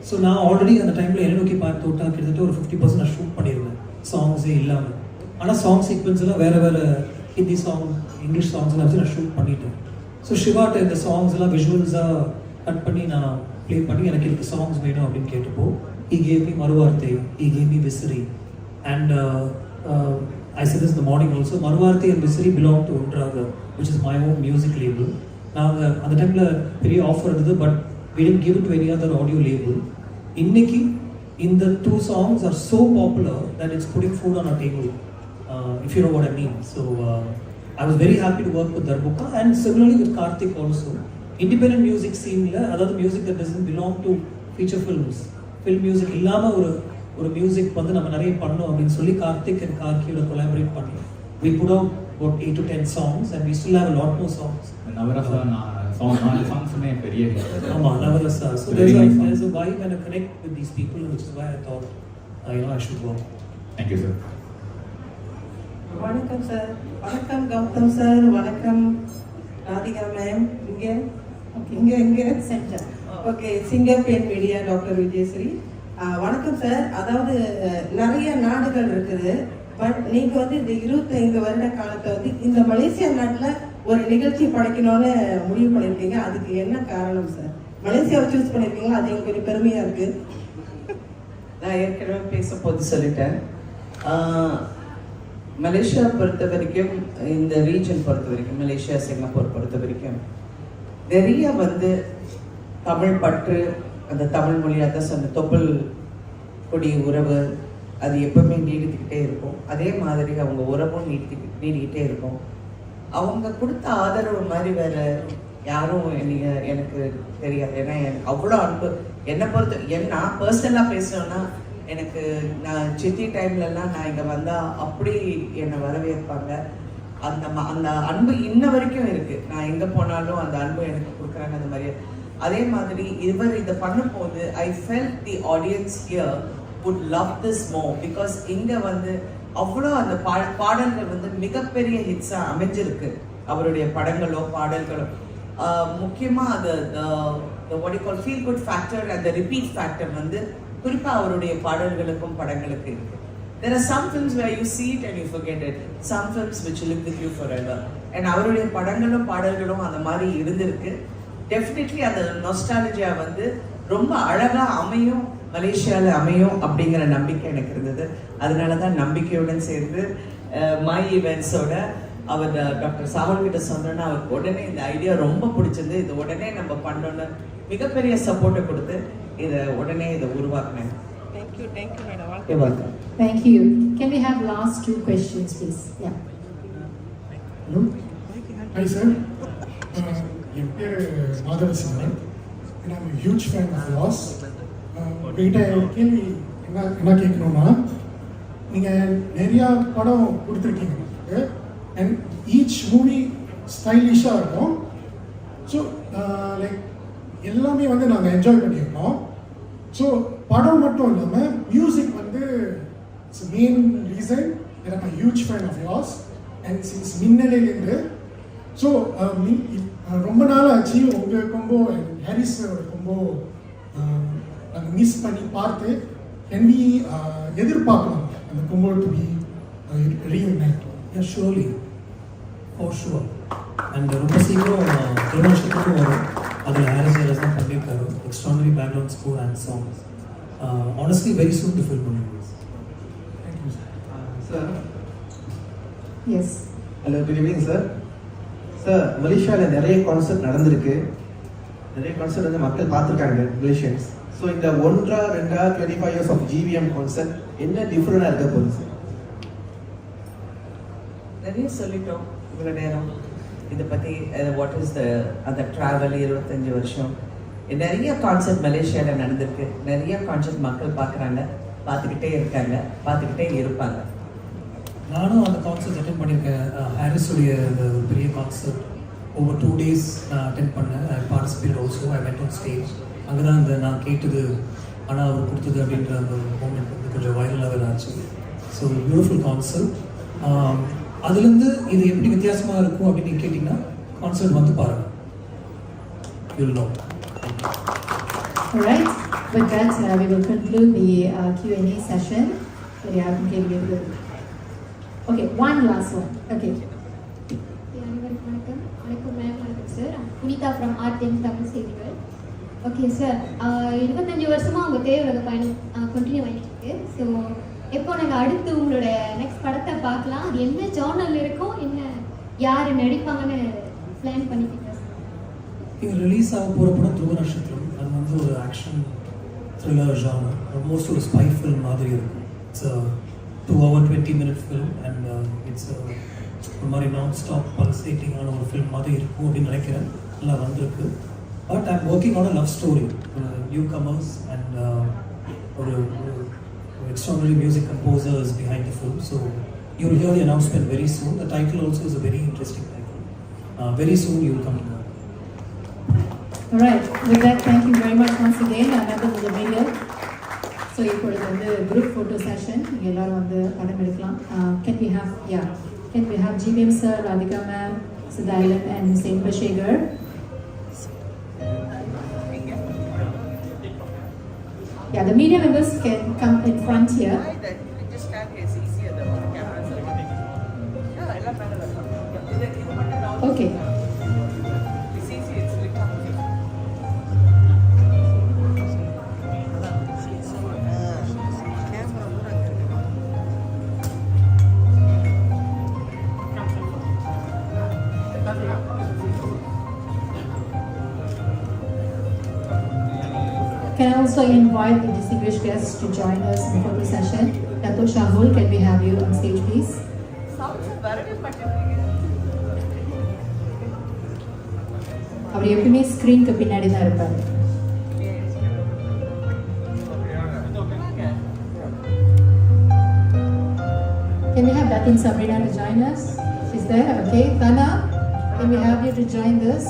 So நான் already அந்த டைமில் என்ன நோக்கி பார்த்து தோட்டா கிட்டத்தட்ட ஒரு 50% நான் ஷூட் பண்ணியிருந்தேன் சாங்ஸே இல்லாமல். ஆனால் சாங் சீக்வன்ஸ் எல்லாம் வேறு வேறு ஹிந்தி சாங், இங்கிலீஷ் சாங்ஸ்லாம் வச்சு நான் ஷூட் பண்ணிட்டேன். ஸோ சிவாட்ட இந்த சாங்ஸ் எல்லாம் விஷுவல்ஸாக கட் பண்ணி நான் ப்ளே பண்ணி எனக்கு இதுக்கு சாங்ஸ் வேணும் அப்படின்னு கேட்டப்போ he gave me மறுவார்த்தை, he gave me விசிறி, and I said this in the morning also. மறுவார்த்தை and விசிறி belong to Ondra, which is my own music label. நாங்கள் அந்த டைமில் பெரிய ஆஃபர் இருந்தது, but we didn't give it to any other audio label. இன்னைக்கு இந்த 2 songs are so popular that it's putting food on our table, if you know what I mean. So I was very happy to work with 𝗟𝗏𝗪𝗡𝗩𝗏 and similarly with Karthik also. Independent music scene la adha music that doesn't belong to feature films, film music illama ஒரு music வந்து நம்ம நிறைய பண்ணோம் அப்படின்னு சொல்லி Karthik and கார்கியோட collaborate பண்ணி we put out about 8 to 10 songs and we still have a lot more songs. Navarasa songs பெரிய hit. ஆமா, Navarasa. So there's a vibe and a connect with these people, which is why I thought I should work. Thank you sir. வணக்கம் sir. வணக்கம் Gautham sir. வணக்கம் Radhika ma'am. இங்க centre. Okay, Singappenn media doctor Vijayasree. வணக்கம் sir. அதாவது நிறைய நாடுகள் இருக்குது, பட் நீங்க வந்து இந்த 25 வருட காலத்தை வந்து இந்த மலேசியா நாட்டில் ஒரு நிகழ்ச்சி படைக்கணும்னு முடிவு பண்ணியிருக்கீங்க. அதுக்கு என்ன காரணம் சார்? மலேசியாவை சூஸ் பண்ணியிருக்கீங்களா? அது எனக்கு கொஞ்சம் பெருமையா இருக்கு. நான் ஏற்கனவே பேசும்போது சொல்லிட்டேன், மலேசியா பொறுத்த வரைக்கும், இந்த ரீஜன் பொறுத்த வரைக்கும், மலேசியா சிங்கப்பூர் பொறுத்த வரைக்கும் நிறைய வந்து தமிழ் பற்று, அந்த தமிழ் மொழி, அதான் சொன்ன தொப்புள் கொடி உறவு, அது எப்பவுமே நீடித்துக்கிட்டே இருக்கும். அதே மாதிரி அவங்க உறவும் நீடிக்கிட்டே இருக்கும். அவங்க கொடுத்த ஆதரவு மாதிரி வேற யாரும் எனக்கு தெரியாது. ஏன்னா அவ்வளோ அன்பு என்னை பொறுத்த நான் பர்சனலாக பேசணும்னா, எனக்கு நான் சித்தி டைம்லலாம் நான் இங்கே வந்தால் அப்படி என்னை வரவேற்பாங்க. அந்த அன்பு இன்ன வரைக்கும் இருக்குது. நான் எங்கே போனாலும் அந்த அன்பு எனக்கு கொடுக்குறாங்க. அந்த மாதிரி அதே மாதிரி இவர் இதை பண்ணும்போது I felt the audience here would love this more because இங்கே வந்து அவ்வளோ அந்த பாடல்கள் வந்து மிகப்பெரிய ஹிட்ஸாக அமைஞ்சிருக்கு. அவருடைய படங்களோ பாடல்களோ முக்கியமாக அது what you call feel good factor and the repeat factor வந்து குறிப்பாக அவருடைய பாடல்களுக்கும் படங்களுக்கு இருக்கு. There are some films where you see it and you forget it. Some films which live with you forever. And அவருடைய படங்களும் பாடல்களும் அந்த மாதிரி இருந்திருக்கு. டெஃபினெட்லி அந்த நொஸ்டாலஜியா வந்து ரொம்ப அழகா அமையும், மலேசியாவில் அமையும் அப்படிங்கிற நம்பிக்கை எனக்கு இருந்தது. அதனால தான் நம்பிக்கையுடன் சேர்ந்து மை ஈவெண்ட்ஸோட அவர் டாக்டர் சாவல் கிட்ட சொன்னோன்னா அவருக்கு உடனே இந்த ஐடியா ரொம்ப பிடிச்சிருந்து இது உடனே நம்ம பண்ணோன்னு மிகப்பெரிய சப்போர்ட்டை கொடுத்து உடனே இதை உருவாக்குனேன். Thank you madam. You're welcome. Thank you. Can we have last 2 questions please? Yeah. Hello. Hi sir. என் பேர் மாதவசிவன். I'm a huge fan of yours. உங்கள்கிட்ட கேள்வி என்ன கேட்கணும்னா, நீங்கள் நிறையா படம் கொடுத்துருக்கீங்க எனக்கு. அண்ட் ஈச் மூவி ஸ்டைலிஷாக இருக்கும். ஸோ லைக் எல்லாமே வந்து நாங்கள் என்ஜாய் பண்ணியிருக்கோம். ஸோ படம் மட்டும் இல்லாமல் மியூசிக் வந்து it's main reason that I'm a huge fan of yours and since மின்னலையிலேருந்து. ஸோ ரொம்ப நாள் ஆச்சு உங்கள் கொம்போ அண்ட் ஹாரிஸோட கொம்போ நாங்கள் மிஸ் பண்ணி பார்த்து can we எதிர்பார்க்கலாம் அந்த combo to be reunite? Yeah, surely, for sure. And ரொம்ப சீக்கிரம் திருமணத்துக்கும் வரும். அதில் ஹாரிஸ் தான் பண்ணியிருக்காரு. Extraordinary background score and songs. Honestly, very soon to film movies. Sir. Yes. Hello, good evening, sir. Sir, மலேசியாவில் நிறைய கான்சர்ட் நடந்திருக்கு. நிறைய கான்சர்ட் வந்து மக்கள் பார்த்துருக்காங்க மலேசியன்ஸ். ஸோ இந்த ஒன்றா ரெண்டா 25 years ஆஃப் GVM கான்சர்ட் என்ன டிஃப்ரெண்டாக இருக்க போகுது சார்? நிறைய சொல்லிட்டோம் இவ்வளோ நேரம் இதை பற்றி. வாட் இஸ் அந்த ட்ராவல் 25 வருஷம் நிறைய கான்சர்ட் மலேசியாவில் நடந்திருக்கு. நிறைய கான்சர்ட் மக்கள் பார்க்குறாங்க, பார்த்துக்கிட்டே இருக்காங்க, பார்த்துக்கிட்டே இருப்பாங்க. நானும் அந்த கான்சர்ட் அட்டென்ட் பண்ணியிருக்கேன். ஹாரிஸுடைய அந்த பெரிய கான்சர்ட் ஓவர் 2 days நான் அட்டென்ட் பண்ணேன். ஐ participate also. I went on stage. அங்கே தான் அந்த நான் கேட்டது ஆனால் அவர் கொடுத்தது அப்படின்ற அந்த மூமெண்ட் வந்து கொஞ்சம் வைரலாக ஆச்சு. So beautiful concert. அதுலேருந்து இது எப்படி வித்தியாசமாக இருக்கும் அப்படின்னு கேட்டிங்கன்னா கான்சர்ட் வந்து பாருங்கள். You'll know. All right. With that, we will conclude the Q&A session. Okay, one last one. Okay. வணக்கம் மேம். வணக்கம் sir. Punitha from art Tamil செய்திகள். ஓகே சார், 25 வருஷமாக உங்கள் தேவையுலக பயணம் கண்டினியூ ஆகிட்டு இருக்கு. ஸோ எப்போ நாங்கள் அடுத்து உங்களோட நெக்ஸ்ட் படத்தை பார்க்கலாம்? அது என்ன ஜானல் இருக்கும், என்ன யார் நடிப்பாங்கன்னு பிளான் பண்ணிக்கிட்டேன் சார். இது ரிலீஸ் ஆக போகிற படம் துருவ நட்சத்திரம். அது வந்து ஒரு ஆக்ஷன் த்ரில்லர் ஜானர். ஆல்மோஸ்ட் ஒரு ஸ்பை ஃபில்ம் மாதிரி இருக்கும். It's 2 hour 20-minute film and it's ஒரு மாதிரி நான் ஸ்டாப் பல்சேட்டிங்கான ஒரு ஃபில்ம் மாதிரி இருக்கும் அப்படின்னு நினைக்கிறேன். நல்லா வந்திருக்கு. But I'm working on a love story, new commerce and ஒரு extraordinary music composers behind the film. So you will hear the announcement very soon. The title also is a very interesting title. Very soon you will come to know. All right. With that, thank you very much once again, members of the media. So இப்பொழுது வந்து group photo session. நீங்க எல்லாரும் வந்து படம் எடுக்கலாம். Can we have GVM sir, Radhika ma'am, Sudailan and 𝗟𝗓𝗓𝗓𝗓. Yeah, the media members can come in front here. Okay. Can I also invite the distinguished guests to join us in the photo session? Dato Shahul, can we have you on stage, please? அவர் எப்பவுமே ஸ்க்ரீனுக்கு பின்னாடி தான் இருப்பார். Can we have Datin Sabrina to join us? She's there, okay. Tana, can we have you to join this?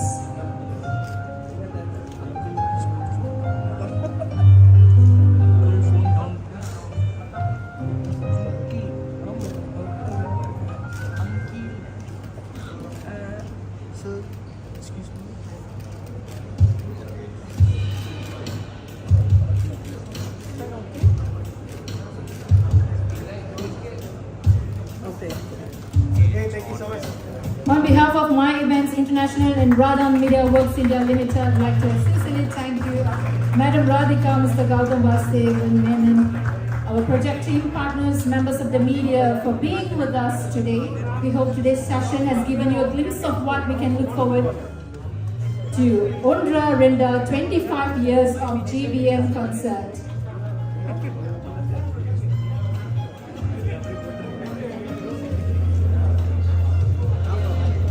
On behalf of My Events International and Radhan Media Works India Limited, I'd like to sincerely thank you, Madam Radhika, Mr. Gautham Vasudev Menon, our project team partners, members of the media, for being with us today. We hope today's session has given you a glimpse of what we can look forward to. Ondra Renda, 25 years of GVM concert.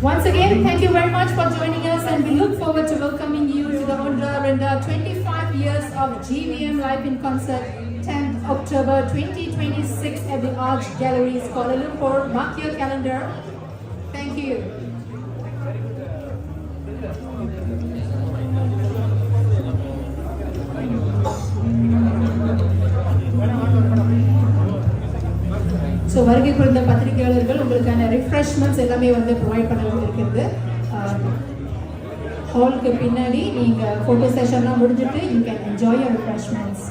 Once again, thank you very much for joining us, and we look forward to welcoming you to the Ondra Renda 25 years of GVM Live in Concert 10th October 2026 at the Arch Galleries, Kuala Lumpur. Mark your calendar. Thank you. So வருகை புரிந்த பத்திரிகையாளர்கள் உங்களுக்கான ரிஃப்ரெஷ்மெண்ட்ஸ் எல்லாமே வந்து provide பண்ண இருக்கிறது. ஹாலுக்கு பின்னாடி நீங்கள் ஃபோட்டோ செஷன்லாம் முடிஞ்சுட்டு யூ கேன் என்ஜாய் யுவர் ரிஃப்ரெஷ்மெண்ட்ஸ்.